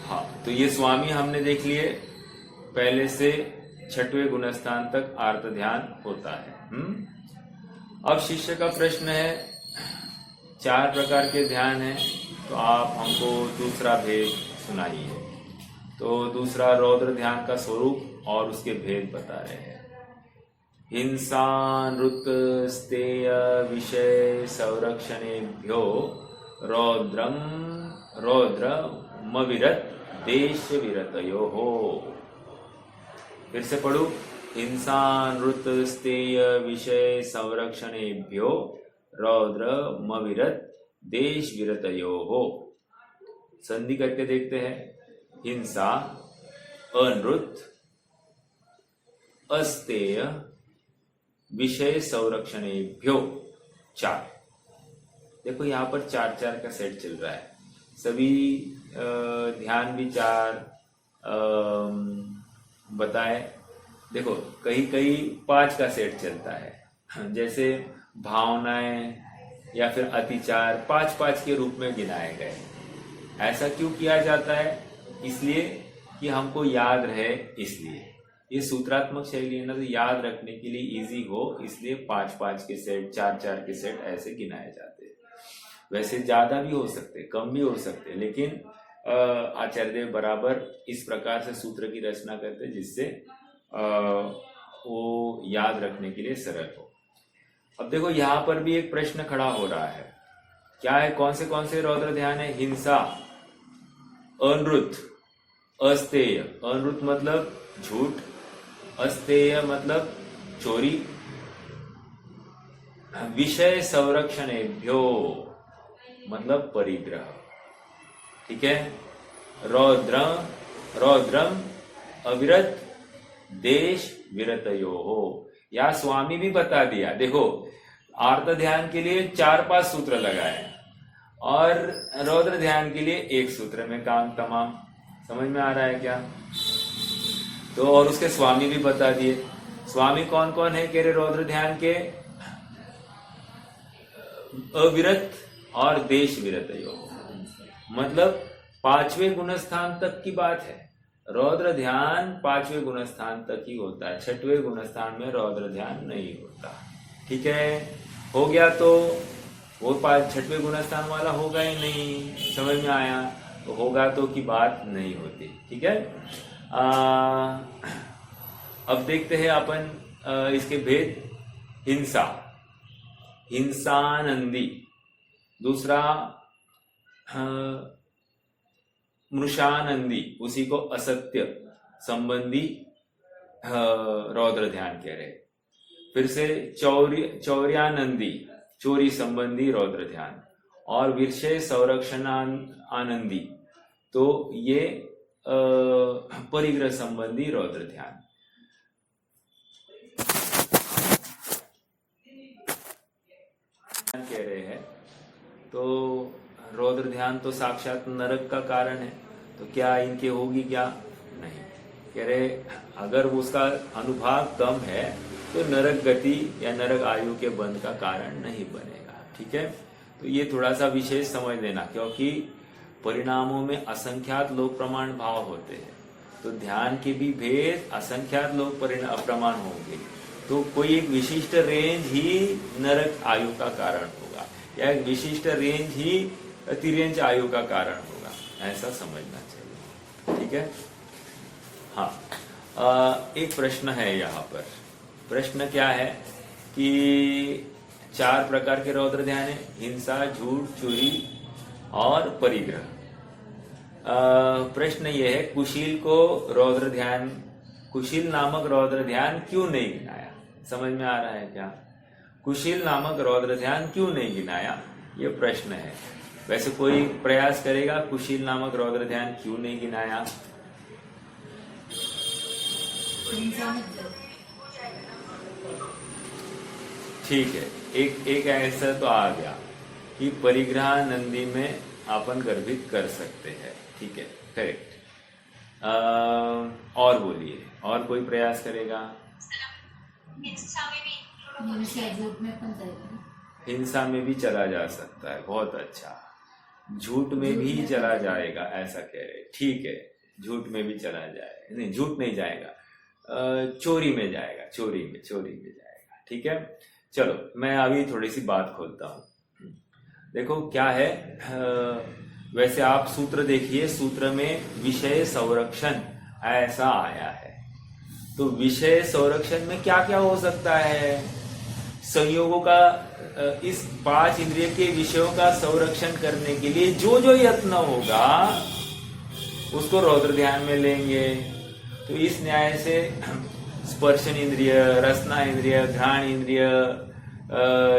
Speaker 1: हाँ, तो ये स्वामी हमने देख लिए, पहले से 6वें गुणस्थान तक आर्त ध्यान होता है। अब शिष्य का प्रश्न है, 4 प्रकार के ध्यान हैं, तो आप हमको दूसरा भेद सुनाइए। तो दूसरा रौद्र ध्यान का स्वरूप और उसके भेद बता रहे हैं। हिंसा नृत स्तेय विषय संरक्षणेभ्यो रौद्रमविरत देश विरतयो हो। फिर से पढ़ू। हिंसा नृत स्तेय विषय संरक्षणेभ्यो रौद्रमविरत देश विरतयो हो। संधि करके देखते हैं। हिंसा, अनृत, अस्तेय, विषय संरक्षणेभ्यो 4। देखो यहाँ पर 4-4 का सेट चल रहा है। सभी ध्यान भी 4 बताए। देखो कहीं 5 का सेट चलता है, जैसे भावनाएं या फिर अतिचार 5-5 के रूप में गिनाए गए। ऐसा क्यों किया जाता है? इसलिए कि हमको याद रहे, इसलिए ये सूत्रात्मक शैली है ना, तो याद रखने के लिए इजी हो, इसलिए 5-5 के सेट, 4-4 के सेट ऐसे गिनाए जाते हैं। वैसे ज्यादा भी हो सकते, कम भी हो सकते, लेकिन आचार्य देव बराबर इस प्रकार से सूत्र की रचना करते हैं जिससे वो याद रखने के लिए सरल हो। अब देखो यहाँ पर भी एक प्रश्न खड़ा हो रहा है। क्या है? कौन से रौद्र ध्यान है? हिंसा, अनृत, अस्तेय। अनृत मतलब झूठ, अस्तेय मतलब चोरी, विषय संरक्षणेभ्यो मतलब परिग्रह। ठीक है। रौद्रम अविरत देश विरतयो हो। या स्वामी भी बता दिया। देखो आर्त ध्यान के लिए 4-5 सूत्र लगाए और रौद्र ध्यान के लिए 1 सूत्र में काम तमाम। समझ में आ रहा है क्या? तो और उसके स्वामी भी बता दिए। स्वामी कौन कौन है? कह रहे रौद्र ध्यान के अविरत और देश विरतयो, मतलब 5वें गुणस्थान तक की बात है। रौद्र ध्यान 5वें गुणस्थान तक ही होता है, 6वें गुणस्थान में रौद्र ध्यान नहीं होता। ठीक है, हो गया। तो वो 6वें गुणस्थान वाला होगा ही नहीं, समझ में आया? तो होगा तो की बात नहीं होती। ठीक है। अब देखते हैं अपन इसके भेद। हिंसा, हिंसानंदी। दूसरा मृषानंदी, उसी को असत्य संबंधी रौद्र ध्यान कह रहे। फिर से चौर्यानंदी, चोरी संबंधी रौद्र ध्यान। और विषय संरक्षण आनंदी, तो ये परिग्रह संबंधी रौद्र ध्यान। कह रहे हैं तो रौद्र ध्यान तो साक्षात नरक का कारण है, तो क्या इनके होगी? क्या नहीं। कह रहे अगर उसका अनुभाग कम है तो नरक गति या नरक आयु के बंध का कारण नहीं बनेगा। ठीक है, तो ये थोड़ा सा विशेष समझ लेना, क्योंकि परिणामों में असंख्यात लोक प्रमाण भाव होते हैं, तो ध्यान के भी भेद असंख्यात लोक प्रमाण होंगे, तो कोई एक विशिष्ट रेंज ही नरक आयु का कारण होगा या एक विशिष्ट रेंज ही अतिरेंज आयु का कारण होगा, ऐसा समझना चाहिए। ठीक है। हाँ, एक प्रश्न है यहाँ पर। प्रश्न क्या है कि 4 प्रकार के रौद्र ध्यान है, हिंसा, झूठ, चोरी और परिग्रह। प्रश्न यह है, कुशील को रौद्र ध्यान, कुशील नामक रौद्र ध्यान क्यों नहीं गिनाया? समझ में आ रहा है क्या? कुशील नामक रौद्र ध्यान क्यों नहीं गिनाया, ये प्रश्न है। वैसे कोई प्रयास करेगा, कुशील नामक रौद्र ध्यान क्यों नहीं गिनाया? ठीक है, एक आंसर तो आ गया। कि परिग्रह नंदी में अपन गर्भित कर सकते हैं। ठीक है, करेक्ट। और बोलिए, और कोई प्रयास करेगा? हिंसा में भी चला जा सकता है, बहुत अच्छा। झूठ में भी चला जाएगा, ऐसा कह रहे, ठीक है। झूठ में भी चला जाएगा, नहीं झूठ नहीं जाएगा, चोरी में जाएगा, चोरी में जाएगा। ठीक है, चलो मैं अभी थोड़ी सी बात खोलता हूँ। देखो क्या है, वैसे आप सूत्र देखिए, सूत्र में विषय संरक्षण ऐसा आया है। तो विषय संरक्षण में क्या क्या हो सकता है? संयोगों का, इस 5 इंद्रिय के विषयों का संरक्षण करने के लिए जो जो यत्न होगा उसको रौद्र ध्यान में लेंगे। तो इस न्याय से स्पर्शन इंद्रिय, रसना इंद्रिय, घ्राण इंद्रिय,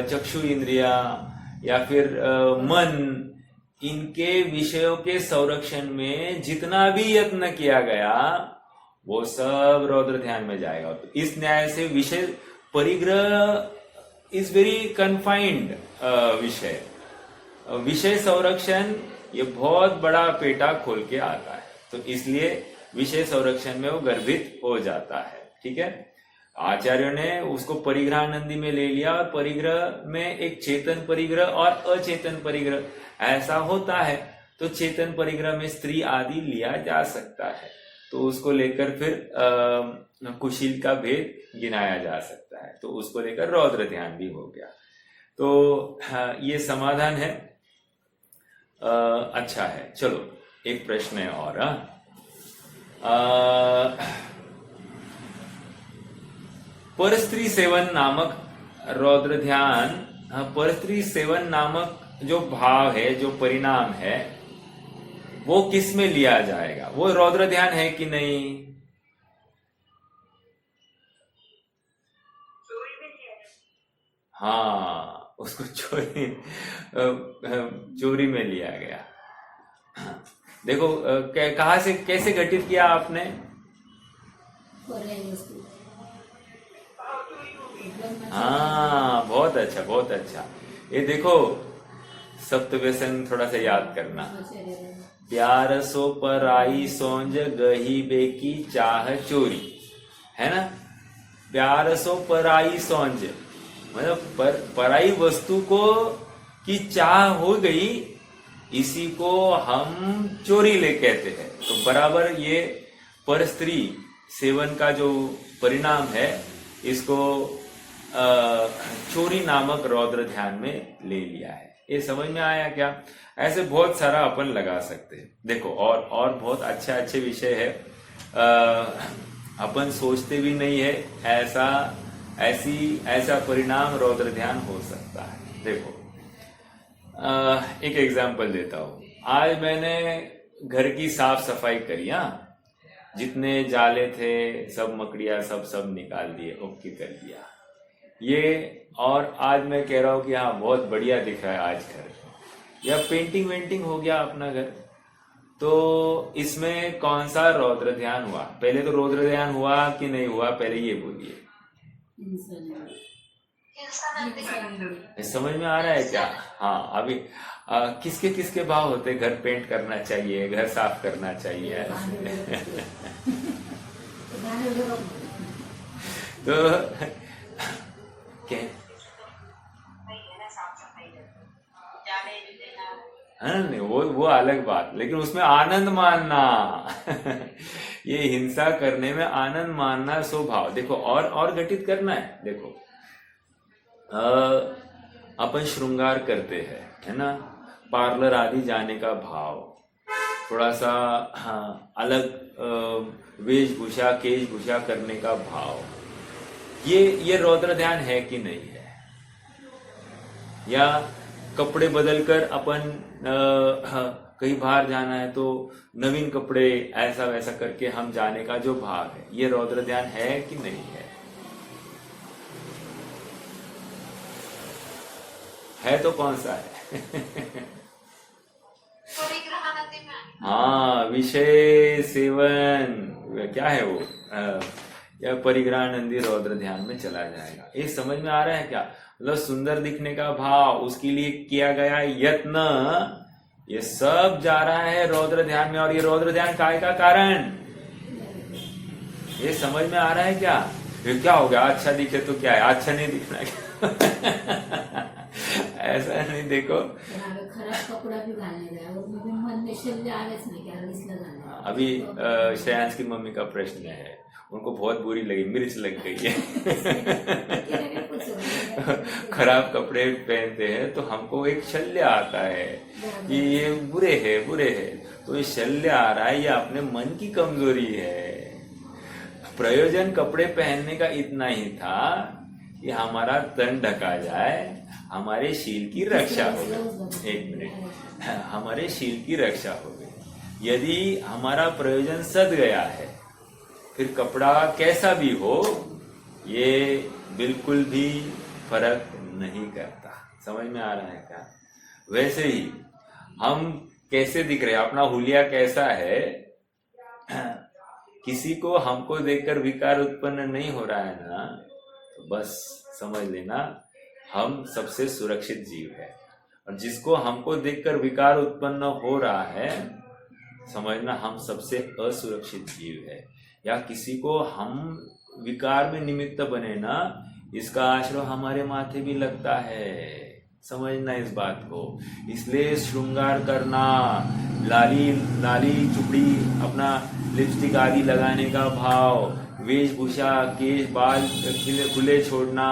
Speaker 1: चक्षु इंद्रिया या फिर मन, इनके विषयों के संरक्षण में जितना भी यत्न किया गया वो सब रौद्र ध्यान में जाएगा। तो इस न्याय से विषय परिग्रह इज वेरी कन्फाइंड विषय। विषय संरक्षण ये बहुत बड़ा पेटा खोल के आता है, तो इसलिए विषय संरक्षण में वो गर्भित हो जाता है। ठीक है, आचार्यों ने उसको परिग्रह नंदी में ले लिया, और परिग्रह में एक चेतन परिग्रह और अचेतन परिग्रह ऐसा होता है। तो चेतन परिग्रह में स्त्री आदि लिया जा सकता है, तो उसको लेकर फिर कुशील का भेद गिनाया जा सकता है, तो उसको लेकर रौद्र ध्यान भी हो गया। तो ये समाधान है, अच्छा है। चलो एक प्रश्न है और, परस्त्री सेवन नामक रौद्र ध्यान, परस्त्री सेवन नामक जो भाव है, जो परिणाम है, वो किस में लिया जाएगा? वो रौद्र ध्यान है कि नहीं? हाँ, उसको चोरी में लिया गया। देखो कहाँ से कैसे घटित किया आपने? हाँ, बहुत अच्छा, बहुत अच्छा। ये देखो सप्तव्यसन थोड़ा सा याद करना। प्यार सो पराई सोंज गही बेकी चाह चोरी, है ना? प्यार सो पराई सोंज मतलब पराई वस्तु को की चाह हो गई, इसी को हम चोरी ले कहते हैं। तो बराबर ये पर स्त्री सेवन का जो परिणाम है, इसको चोरी नामक रौद्र ध्यान में ले लिया है। ये समझ में आया क्या? ऐसे बहुत सारा अपन लगा सकते हैं। देखो और बहुत अच्छे अच्छे विषय है, अपन सोचते भी नहीं है ऐसा परिणाम रौद्र ध्यान हो सकता है। देखो एक एग्जांपल देता हूं। आज मैंने घर की साफ सफाई करी, जितने जाले थे सब मकड़िया सब निकाल दिए, ओके कर दिया ये। और आज मैं कह रहा हूं कि हाँ बहुत बढ़िया दिख रहा है आज घर, या पेंटिंग वेंटिंग हो गया अपना घर। तो इसमें कौन सा रौद्र ध्यान हुआ? पहले तो रौद्र ध्यान हुआ कि नहीं हुआ, पहले ये बोलिए। समझ में आ रहा है क्या? हाँ, अभी किसके किसके भाव होते? घर पेंट करना चाहिए, घर साफ करना चाहिए तो क्या नहीं, वो अलग बात, लेकिन उसमें आनंद मानना ये हिंसा करने में आनंद मानना स्वभाव। देखो और घटित करना है। देखो अपन श्रृंगार करते हैं, है ना? पार्लर आदि जाने का भाव, थोड़ा सा अलग वेशभूषा केशभूषा करने का भाव, ये रौद्र ध्यान है कि नहीं है? या कपड़े बदलकर अपन कहीं बाहर जाना है तो नवीन कपड़े ऐसा वैसा करके हम जाने का जो भाव है, ये रौद्र ध्यान है कि नहीं है तो कौन सा है? हाँ, विषय सेवन क्या है वो, या परिग्रह नंदी रौद्र ध्यान में चला जाएगा। ये समझ में आ रहा है क्या? मतलब सुंदर दिखने का भाव, उसके लिए किया गया यत्न, ये सब जा रहा है रौद्र ध्यान में। और ये रौद्र ध्यान काय का कारण, ये समझ में आ रहा है क्या? फिर क्या हो गया, अच्छा दिखे तो क्या है, अच्छा नहीं दिखना क्या? ऐसा नहीं। देखो
Speaker 3: खराब कपड़ा भी घालने गया, उसमें मन में शल्य आवेच नहीं क्या इसलिए घालना।
Speaker 1: अभी श्रेयांश की मम्मी का प्रश्न है, उनको बहुत बुरी लगी, मिर्च लग गई है। खराब कपड़े पहनते हैं तो हमको एक शल्य आता है कि ये बुरे है। तो ये शल्य आ रहा है, ये अपने मन की कमजोरी है। प्रयोजन कपड़े पहनने का इतना ही था कि हमारा तन ढका जाए, हमारे शील की रक्षा हो गई। एक मिनट, हमारे शील की रक्षा हो गई। यदि हमारा प्रयोजन सद गया है, फिर कपड़ा कैसा भी हो, ये बिल्कुल भी फर्क नहीं करता। समझ में आ रहा है क्या? वैसे ही हम कैसे दिख रहे हैं, अपना हुलिया कैसा है, किसी को हमको देखकर विकार उत्पन्न नहीं हो रहा है ना, तो बस समझ लेना हम सबसे सुरक्षित जीव है। और जिसको हमको देखकर विकार उत्पन्न हो रहा है, समझना हम सबसे असुरक्षित जीव है। या किसी को हम विकार में निमित्त बने ना, इसका आश्रय हमारे माथे भी लगता है। समझना इस बात को। इसलिए श्रृंगार करना, लाली चुपड़ी, अपना लिपस्टिक आदि लगाने का भाव, वेशभूषा, केश बाल खुले छोड़ना,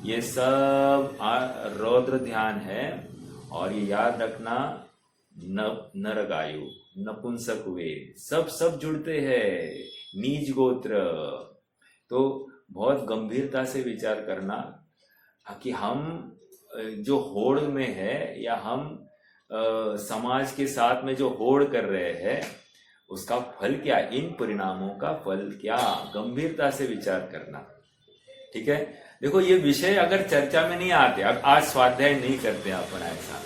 Speaker 1: ये सब रौद्र ध्यान है। और ये याद रखना, नरगायु, नपुंसक वेद, सब जुड़ते हैं, नीच गोत्र। तो बहुत गंभीरता से विचार करना कि हम जो होड़ में है, या हम समाज के साथ में जो होड़ कर रहे हैं, उसका फल क्या, इन परिणामों का फल क्या, गंभीरता से विचार करना। ठीक है। देखो ये विषय अगर चर्चा में नहीं आते, आज स्वाध्याय नहीं करते अपन ऐसा,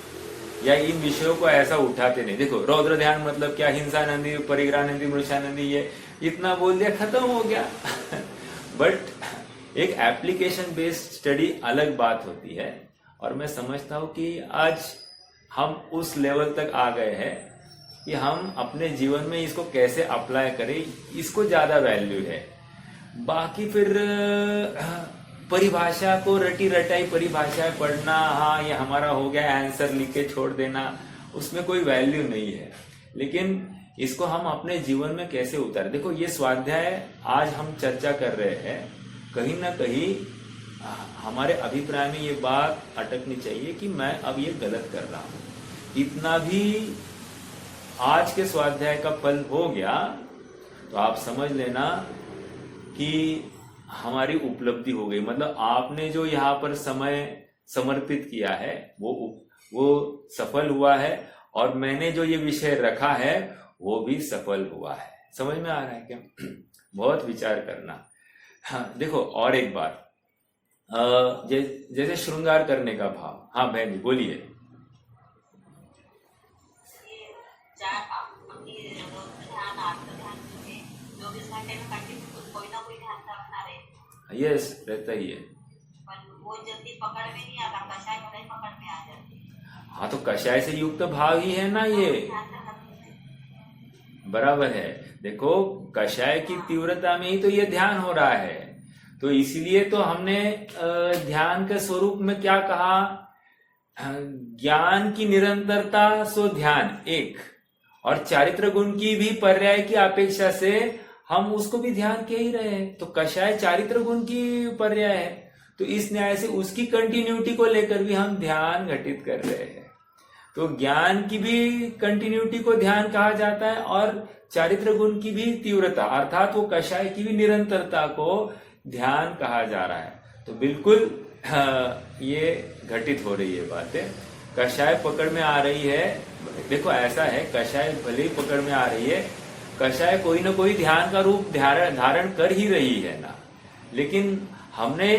Speaker 1: या इन विषयों को ऐसा उठाते नहीं। देखो रौद्र ध्यान मतलब क्या, हिंसा नंदी, परिग्रह नंदी, मृषा नंदी, ये इतना बोल दिया, खत्म हो गया। बट एक एप्लीकेशन बेस्ड स्टडी अलग बात होती है। और मैं समझता हूं कि आज हम उस लेवल तक आ गए हैं कि हम अपने जीवन में इसको कैसे अप्लाई करें, इसको ज्यादा वैल्यू है। बाकी फिर परिभाषा को रटी रटाई परिभाषाएं पढ़ना, हाँ ये हमारा हो गया, आंसर लिख के छोड़ देना, उसमें कोई वैल्यू नहीं है। लेकिन इसको हम अपने जीवन में कैसे उतारें। देखो ये स्वाध्याय आज हम चर्चा कर रहे हैं, कहीं ना कहीं हमारे अभिप्राय में ये बात अटकनी चाहिए कि मैं अब ये गलत कर रहा हूं। इतना भी आज के स्वाध्याय का फल हो गया तो आप समझ लेना कि हमारी उपलब्धि हो गई। मतलब आपने जो यहाँ पर समय समर्पित किया है वो सफल हुआ है, और मैंने जो ये विषय रखा है वो भी सफल हुआ है। समझ में आ रहा है क्या? बहुत विचार करना। हाँ देखो और एक बात, जैसे श्रृंगार करने का भाव। हाँ बहन जी बोलिए। यस रहता ही है,
Speaker 2: वो जल्दी पकड़ में नहीं आता, कषाय में पकड़ में आ जाती है।
Speaker 1: हाँ तो कषाय से युक्त भाव ही है ना ये, बराबर है। देखो कषाय की तीव्रता में ही तो ये ध्यान हो रहा है। तो इसीलिए तो हमने ध्यान के स्वरूप में क्या कहा, ज्ञान की निरंतरता सो ध्यान एक, और चारित्र गुण की भी पर्याय की अपेक्षा से हम उसको भी ध्यान कह ही रहे हैं। तो कषाय चारित्र गुण की पर्याय है, तो इस न्याय से उसकी कंटिन्यूटी को लेकर भी हम ध्यान घटित कर रहे हैं। तो ज्ञान की भी कंटिन्यूटी को ध्यान कहा जाता है, और चारित्र गुण की भी तीव्रता अर्थात वो कषाय की भी निरंतरता को ध्यान कहा जा रहा है। तो बिल्कुल ये घटित हो रही है बातें। कषाय पकड़ में आ रही है। देखो ऐसा है, कषाय भले ही पकड़ में आ रही है, कषाय कोई ना कोई ध्यान का रूप धारण कर ही रही है ना, लेकिन हमने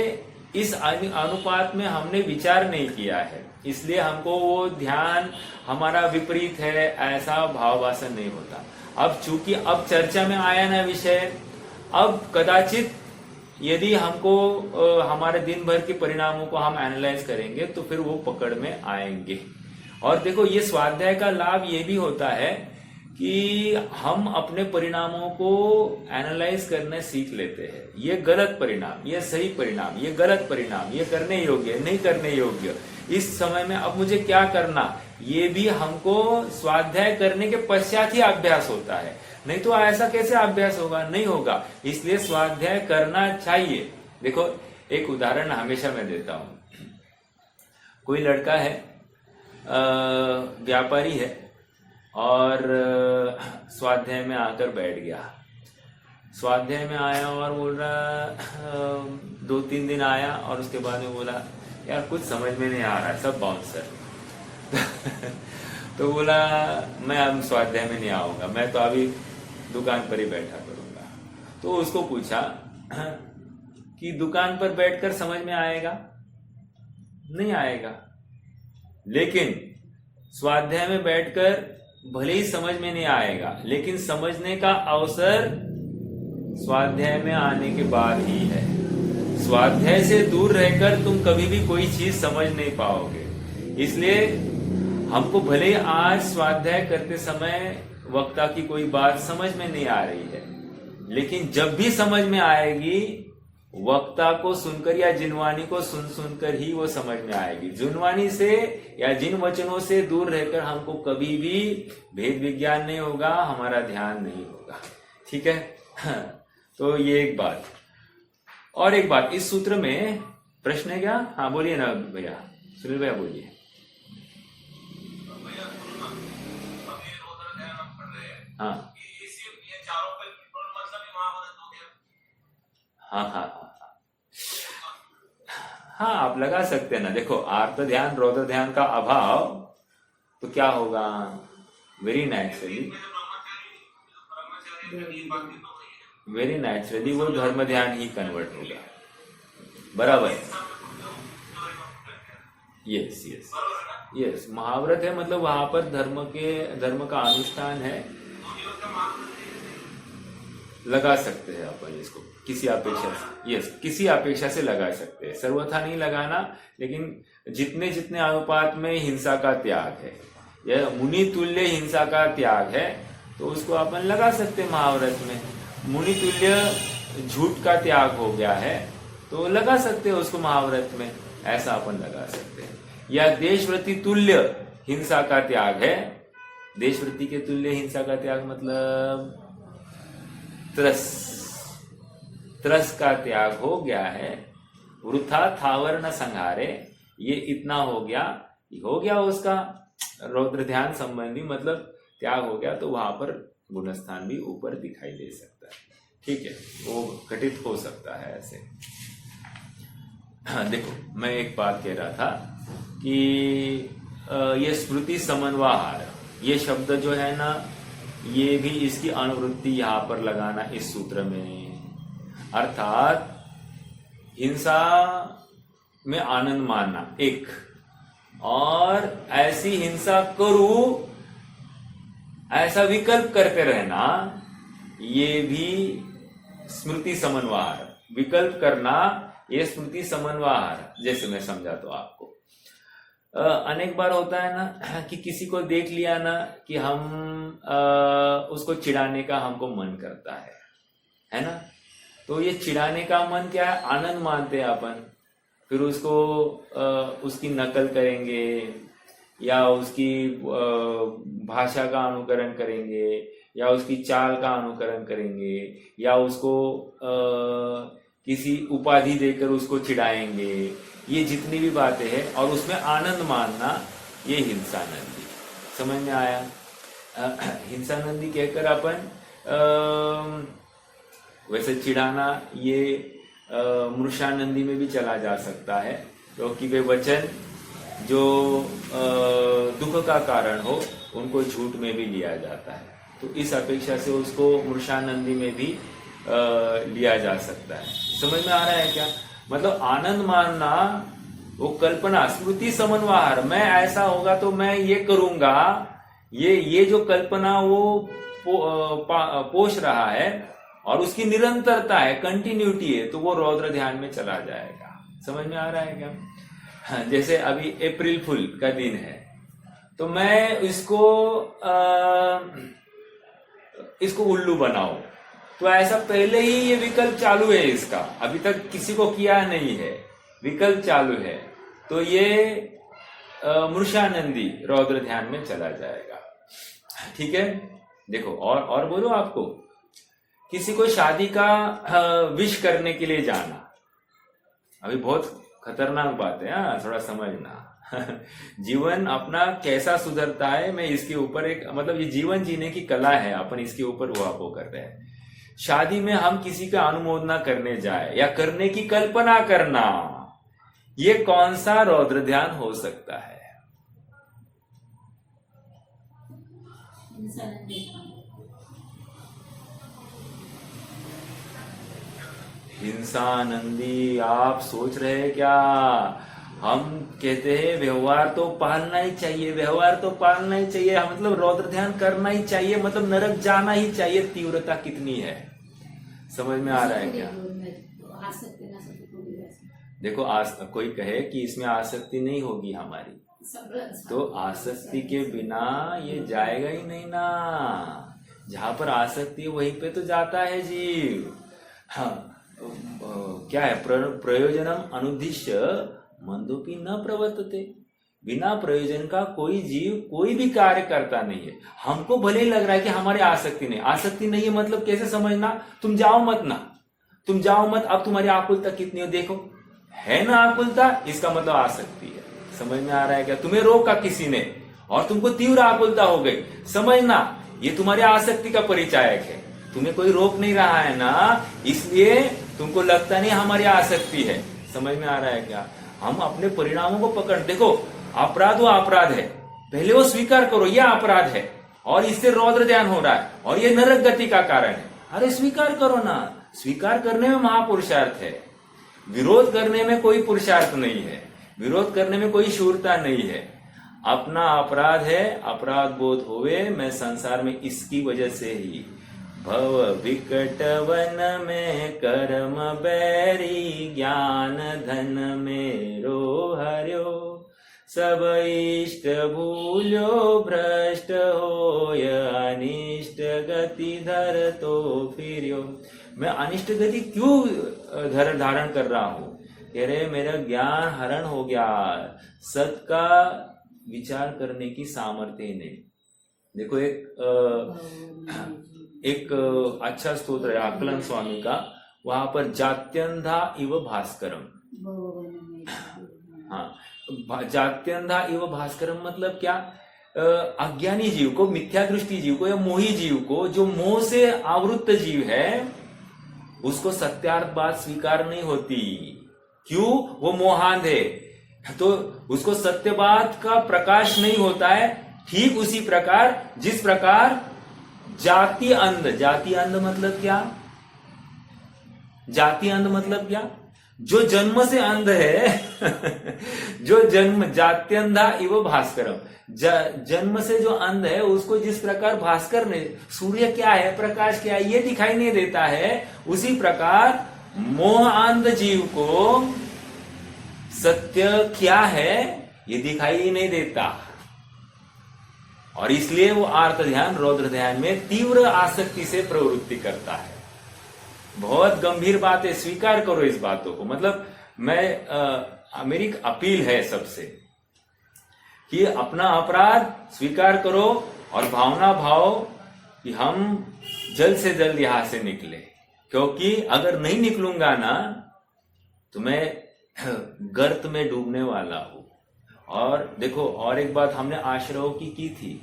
Speaker 1: इस अनुपात में हमने विचार नहीं किया है, इसलिए हमको वो ध्यान हमारा विपरीत है ऐसा भाववासन नहीं होता। अब चूंकि अब चर्चा में आया ना विषय, अब कदाचित यदि हमको हमारे दिन भर के परिणामों को हम एनालाइज करेंगे तो फिर वो पकड़ में आएंगे। और देखो ये स्वाध्याय का लाभ ये भी होता है कि हम अपने परिणामों को एनालाइज करना सीख लेते हैं। ये गलत परिणाम, ये सही परिणाम, ये गलत परिणाम, ये करने योग्य, नहीं करने योग्य, इस समय में अब मुझे क्या करना, ये भी हमको स्वाध्याय करने के पश्चात ही अभ्यास होता है। नहीं तो ऐसा कैसे अभ्यास होगा, नहीं होगा। इसलिए स्वाध्याय करना चाहिए। देखो एक उदाहरण हमेशा मैं देता हूं। कोई लड़का है, व्यापारी है, और स्वाध्याय में आकर बैठ गया। स्वाध्याय में आया और बोल रहा 2-3 दिन आया और उसके बाद में बोला यार कुछ समझ में नहीं आ रहा है, सब बाउंसर। तो बोला मैं अब स्वाध्याय में नहीं आऊंगा, मैं तो अभी दुकान पर ही बैठा करूंगा। तो उसको पूछा कि दुकान पर बैठकर समझ में आएगा? नहीं आएगा। लेकिन स्वाध्याय में बैठकर भले ही समझ में नहीं आएगा, लेकिन समझने का अवसर स्वाध्याय में आने के बाद ही है। स्वाध्याय से दूर रहकर तुम कभी भी कोई चीज समझ नहीं पाओगे। इसलिए हमको भले आज स्वाध्याय करते समय वक्ता की कोई बात समझ में नहीं आ रही है, लेकिन जब भी समझ में आएगी वक्ता को सुनकर या जिनवानी को सुनकर ही वो समझ में आएगी। जिनवानी से या जिन वचनों से दूर रहकर हमको कभी भी भेद विज्ञान नहीं होगा, हमारा ध्यान नहीं होगा। ठीक है। तो ये एक बात। और एक बात, इस सूत्र में प्रश्न है क्या? हाँ बोलिए ना भैया, सुनील भैया बोलिए। हाँ हाँ हाँ हाँ हाँ, आप लगा सकते हैं ना। देखो आर्त ध्यान रौद्र ध्यान का अभाव तो क्या होगा, वेरी नेचुरली वो धर्म ध्यान ही कन्वर्ट होगा। बराबर। यस यस यस, महाव्रत है मतलब वहां पर धर्म का अनुष्ठान है। लगा सकते हैं अपन इसको किसी अपेक्षा से। यस, किसी अपेक्षा से लगा सकते हैं, सर्वथा नहीं लगाना। लेकिन जितने जितने अनुपात में हिंसा का त्याग है या मुनि तुल्य हिंसा का त्याग है तो उसको अपन लगा सकते हैं महाव्रत में। मुनि तुल्य झूठ का त्याग हो गया है तो लगा सकते हैं उसको महाव्रत में, ऐसा अपन लगा सकते हैं। या देशव्रति तुल्य हिंसा का त्याग है, देशव्रति के तुल्य हिंसा का त्याग मतलब त्रस का त्याग हो गया है। वृथा थावर न संहारे, ये इतना हो गया उसका रौद्र ध्यान संबंधी मतलब त्याग हो गया, तो वहां पर गुणस्थान भी ऊपर दिखाई दे सकता है। ठीक है, वो घटित हो सकता है ऐसे। देखो मैं एक बात कह रहा था कि ये स्मृति समन्वहार, ये शब्द जो है ना, ये भी इसकी अनुवृत्ति यहां पर लगाना इस सूत्र में। अर्थात हिंसा में आनंद मानना एक, और ऐसी हिंसा करूं ऐसा विकल्प करते रहना, ये भी स्मृति समन्वहार। विकल्प करना ये स्मृति समन्वहार, जैसे मैं समझा तो आपको अनेक बार होता है ना कि किसी को देख लिया ना कि हम उसको चिढ़ाने का हमको मन करता है ना। तो ये चिढ़ाने का मन क्या है, आनंद मानते हैं अपन। फिर उसको उसकी नकल करेंगे या उसकी भाषा का अनुकरण करेंगे या उसकी चाल का अनुकरण करेंगे या उसको किसी उपाधि देकर उसको चिढ़ाएंगे। ये जितनी भी बातें हैं और उसमें आनंद मानना, ये हिंसानंदी। समझ में आया? हिंसानंदी कहकर अपन वैसे चिढ़ाना ये मृषानंदी में भी चला जा सकता है, क्योंकि वे वचन जो दुख का कारण हो उनको झूठ में भी लिया जाता है। तो इस अपेक्षा से उसको मृषानंदी में भी लिया जा सकता है। समझ में आ रहा है क्या? मतलब आनंद मानना, वो कल्पना, स्मृति समन्वहार, मैं ऐसा होगा तो मैं ये करूंगा, ये जो कल्पना वो पोष रहा है और उसकी निरंतरता है, कंटिन्यूटी है, तो वो रौद्र ध्यान में चला जाएगा। समझ में आ रहा है क्या? हाँ, जैसे अभी अप्रैल फुल का दिन है, तो मैं इसको उल्लू बनाऊं, तो ऐसा पहले ही ये विकल्प चालू है इसका, अभी तक किसी को किया नहीं है, विकल्प चालू है, तो ये मूर्छानंदी रौद्र ध्यान में चला जाएगा। ठीक है, देखो और बोलो, आपको किसी को शादी का विश करने के लिए जाना, अभी बहुत खतरनाक बात है, हाँ, थोड़ा समझना। जीवन अपना कैसा सुधरता है, मैं इसके ऊपर एक मतलब ये जीवन जीने की कला है, अपन इसके ऊपर वो कर रहे हैं। शादी में हम किसी का अनुमोदना करने जाए या करने की कल्पना करना, ये कौन सा रौद्र ध्यान हो सकता है? हिंसानंदी, आप सोच रहे हैं क्या? हम कहते हैं व्यवहार तो पालना ही चाहिए, व्यवहार तो पालना ही चाहिए, मतलब रौद्र ध्यान करना ही चाहिए, मतलब नरक जाना ही चाहिए। तीव्रता कितनी है, समझ में आ रहा है क्या? देखो, कोई कहे कि इसमें आसक्ति नहीं होगी हमारी, तो आसक्ति के बिना ये जाएगा ही नहीं ना। जहां पर आसक्ति है वहीं पे तो जाता है जीव। हाँ, क्या है? प्रयोजनम अनुद्दिश्य मंदोपि न प्रवर्तते। बिना प्रयोजन का कोई जीव कोई भी कार्य करता नहीं है। हमको भले ही लग रहा है कि हमारी आसक्ति नहीं, आसक्ति नहीं है मतलब कैसे समझना? तुम जाओ मत ना, तुम जाओ मत, अब तुम्हारी आकुलता कितनी हो देखो, है ना आकुलता, इसका मतलब आसक्ति है। समझ में आ रहा है क्या? तुम्हें रोका किसी ने और तुमको तीव्र आकुलता हो गई, समझना ये तुम्हारी आसक्ति का परिचायक है। तुम्हें कोई रोक नहीं रहा है ना, इसलिए तुमको लगता नहीं हमारी आसक्ति है। समझ में आ रहा है क्या? हम अपने परिणामों को पकड़, देखो अपराध वो अपराध है, पहले वो स्वीकार करो ये अपराध है और इससे रौद्र ध्यान हो रहा है और ये नरक गति का कारण है। अरे स्वीकार करो ना, स्वीकार करने में महापुरुषार्थ है, विरोध करने में कोई पुरुषार्थ नहीं है, विरोध करने में कोई शूरता नहीं है। अपना अपराध है, अपराध बोध होवे, मैं संसार में इसकी वजह से ही भव विकट वन में कर्म बैरी, ज्ञान धन मेरो हर्यो, सब इष्ट भूल्यो भ्रष्ट होय, अनिष्ट गति धर तो फिर्यो। मैं अनिष्ट गति क्यों धारण कर रहा हूं? कह रहे मेरा ज्ञान हरण हो गया, सत का विचार करने की सामर्थ्य ही नहीं। देखो एक अच्छा स्तोत्र है आकलन स्वामी का, वहां पर जात्यंधा इव भास्करम, हाँ, जात्यंधा इव भास्करम मतलब क्या? अज्ञानी जीव को, मिथ्या दृष्टि जीव को या मोही जीव को, जो मोह से आवृत्त जीव है, उसको सत्यार्थ बात स्वीकार नहीं होती। क्यों? वो मोहांध है, तो उसको सत्य बात का प्रकाश नहीं होता है। ठीक उसी प्रकार जिस प्रकार जाति अंध, जाति अंध मतलब क्या? जाति अंध मतलब क्या? जो जन्म से अंध है जो जन्म, जात्यंधा इव भास्करम, जन्म से जो अंध है उसको जिस प्रकार भास्कर ने, सूर्य क्या है, प्रकाश क्या है, ये दिखाई नहीं देता है, उसी प्रकार मोह अंध जीव को सत्य क्या है ये दिखाई ही नहीं देता, और इसलिए वो आर्त ध्यान, रौद्र ध्यान में तीव्र आसक्ति से प्रवृत्ति करता है। बहुत गंभीर बात है, स्वीकार करो इस बातों को। मतलब मेरी अपील है सबसे कि अपना अपराध स्वीकार करो और भावना भाव कि हम जल्द से जल्द यहां से निकले, क्योंकि अगर नहीं निकलूंगा ना तो मैं गर्त में डूबने वाला हूं। और देखो, और एक बात हमने आश्रव की थी,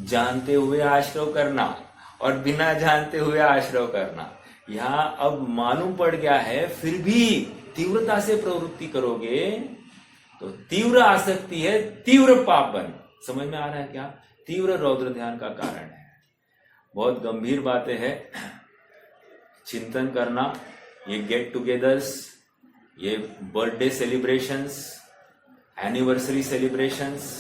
Speaker 1: जानते हुए आश्रव करना और बिना जानते हुए आश्रव करना। यहां अब मालूम पड़ गया है, फिर भी तीव्रता से प्रवृत्ति करोगे तो तीव्र आसक्ति है, तीव्र पापन। समझ में आ रहा है क्या? तीव्र रौद्र ध्यान का कारण है। बहुत गंभीर बातें हैं, चिंतन करना। ये गेट टुगेदर्स, ये बर्थडे सेलिब्रेशंस, एनिवर्सरी सेलिब्रेशंस,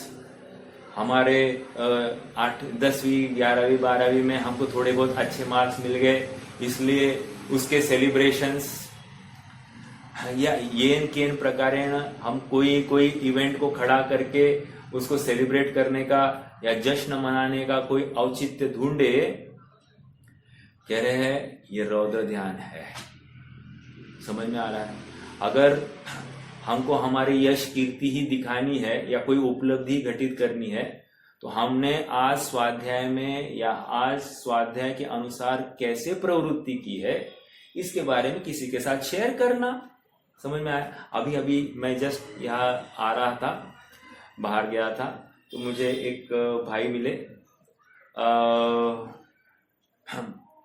Speaker 1: हमारे 8, 10वीं, 11वीं, 12वीं में हमको थोड़े बहुत अच्छे मार्क्स मिल गए, इसलिए उसके सेलिब्रेशंस या येन केन प्रकारेण हम कोई इवेंट को खड़ा करके उसको सेलिब्रेट करने का या जश्न मनाने का कोई औचित्य ढूंढे, कह रहे हैं ये रौद्र ध्यान है। समझ में आ रहा है? अगर हमको हमारी यश कीर्ति ही दिखानी है या कोई उपलब्धि घटित करनी है, तो हमने आज स्वाध्याय में या आज स्वाध्याय के अनुसार कैसे प्रवृत्ति की है, इसके बारे में किसी के साथ शेयर करना। समझ में आया? अभी अभी मैं जस्ट यहाँ आ रहा था, बाहर गया था, तो मुझे एक भाई मिले।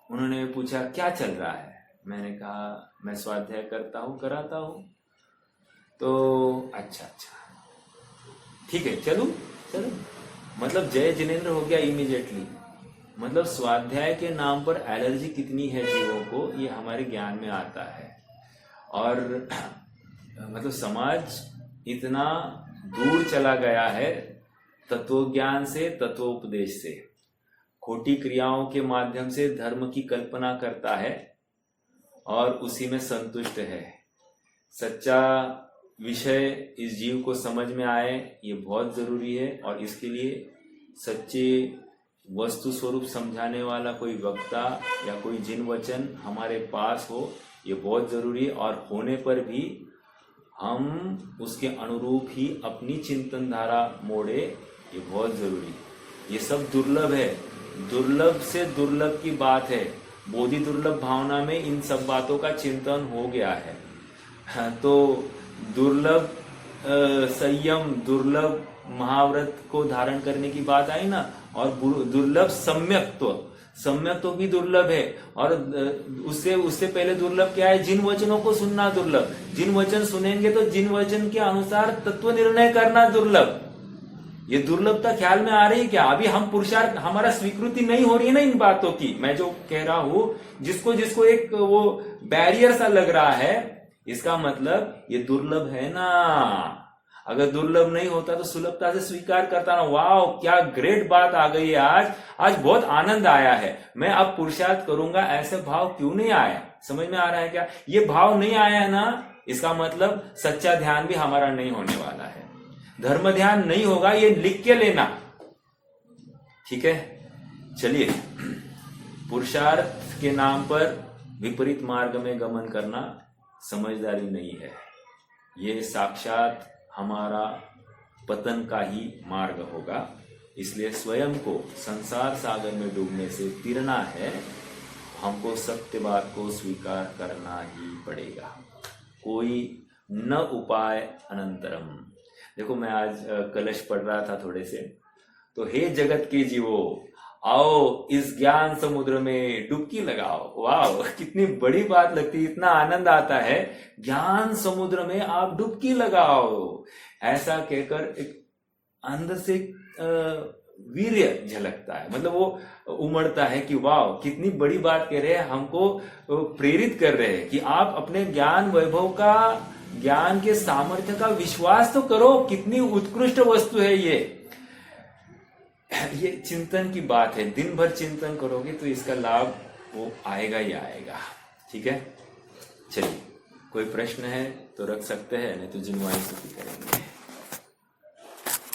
Speaker 1: उन्होंने पूछा क्या चल रहा है। मैंने कहा मैं स्वाध्याय करता हूँ, कराता हूँ। तो अच्छा ठीक है, चलो मतलब जय जिनेन्द्र हो गया इमीडिएटली। मतलब स्वाध्याय के नाम पर एलर्जी कितनी है जीवों को, ये हमारे ज्ञान में आता है। और मतलब समाज इतना दूर चला गया है तत्वज्ञान से, तत्वोपदेश से, खोटी क्रियाओं के माध्यम से धर्म की कल्पना करता है और उसी में संतुष्ट है। सच्चा विषय इस जीव को समझ में आए, ये बहुत जरूरी है। और इसके लिए सच्चे वस्तु स्वरूप समझाने वाला कोई वक्ता या कोई जिन वचन हमारे पास हो, ये बहुत जरूरी है। और होने पर भी हम उसके अनुरूप ही अपनी चिंतन धारा मोड़े, ये बहुत जरूरी है। ये सब दुर्लभ है, दुर्लभ से दुर्लभ की बात है। बोधि दुर्लभ भावना में इन सब बातों का चिंतन हो गया है। तो दुर्लभ संयम, दुर्लभ महाव्रत को धारण करने की बात आई ना, और दुर्लभ सम्यक्त्व भी दुर्लभ है। और उससे पहले दुर्लभ क्या है? जिन वचनों को सुनना दुर्लभ। जिन वचन सुनेंगे तो जिन वचन के अनुसार तत्व निर्णय करना दुर्लभ। ये दुर्लभता ख्याल में आ रही है क्या? अभी हम पुरुषार्थ, हमारा स्वीकृति नहीं हो रही है ना इन बातों की। मैं जो कह रहा हूं, जिसको एक वो बैरियर सा लग रहा है, इसका मतलब ये दुर्लभ है ना। अगर दुर्लभ नहीं होता तो सुलभता से स्वीकार करता ना। वाह, क्या ग्रेट बात आ गई है आज बहुत आनंद आया है, मैं अब पुरुषार्थ करूंगा, ऐसे भाव क्यों नहीं आया? समझ में आ रहा है क्या? ये भाव नहीं आया है ना, इसका मतलब सच्चा ध्यान भी हमारा नहीं होने वाला है। धर्म ध्यान नहीं होगा, ये लिख के लेना, ठीक है? चलिए, पुरुषार्थ के नाम पर विपरीत मार्ग में गमन करना समझदारी नहीं है। ये साक्षात हमारा पतन का ही मार्ग होगा। इसलिए स्वयं को संसार सागर में डूबने से तिरना है, हमको सत्य बात को स्वीकार करना ही पड़ेगा। कोई न उपाय अनंतरम। देखो, मैं आज कलश पढ़ रहा था थोड़े से, तो हे जगत के जीवो, आओ इस ज्ञान समुद्र में डुबकी लगाओ। वाह, कितनी बड़ी बात लगती है, इतना आनंद आता है। ज्ञान समुद्र में आप डुबकी लगाओ, ऐसा कहकर एक अंदर से वीर्य झलकता है। मतलब वो उमड़ता है कि वाह, कितनी बड़ी बात कह रहे हैं, हमको प्रेरित कर रहे हैं कि आप अपने ज्ञान वैभव का, ज्ञान के सामर्थ्य का विश्वास तो करो। कितनी उत्कृष्ट वस्तु है ये चिंतन की बात है। दिन भर चिंतन करोगे तो इसका लाभ वो आएगा ही आएगा। ठीक है, चलिए, कोई प्रश्न है तो रख सकते हैं, नहीं तो जिनवाई स्तुति करेंगे।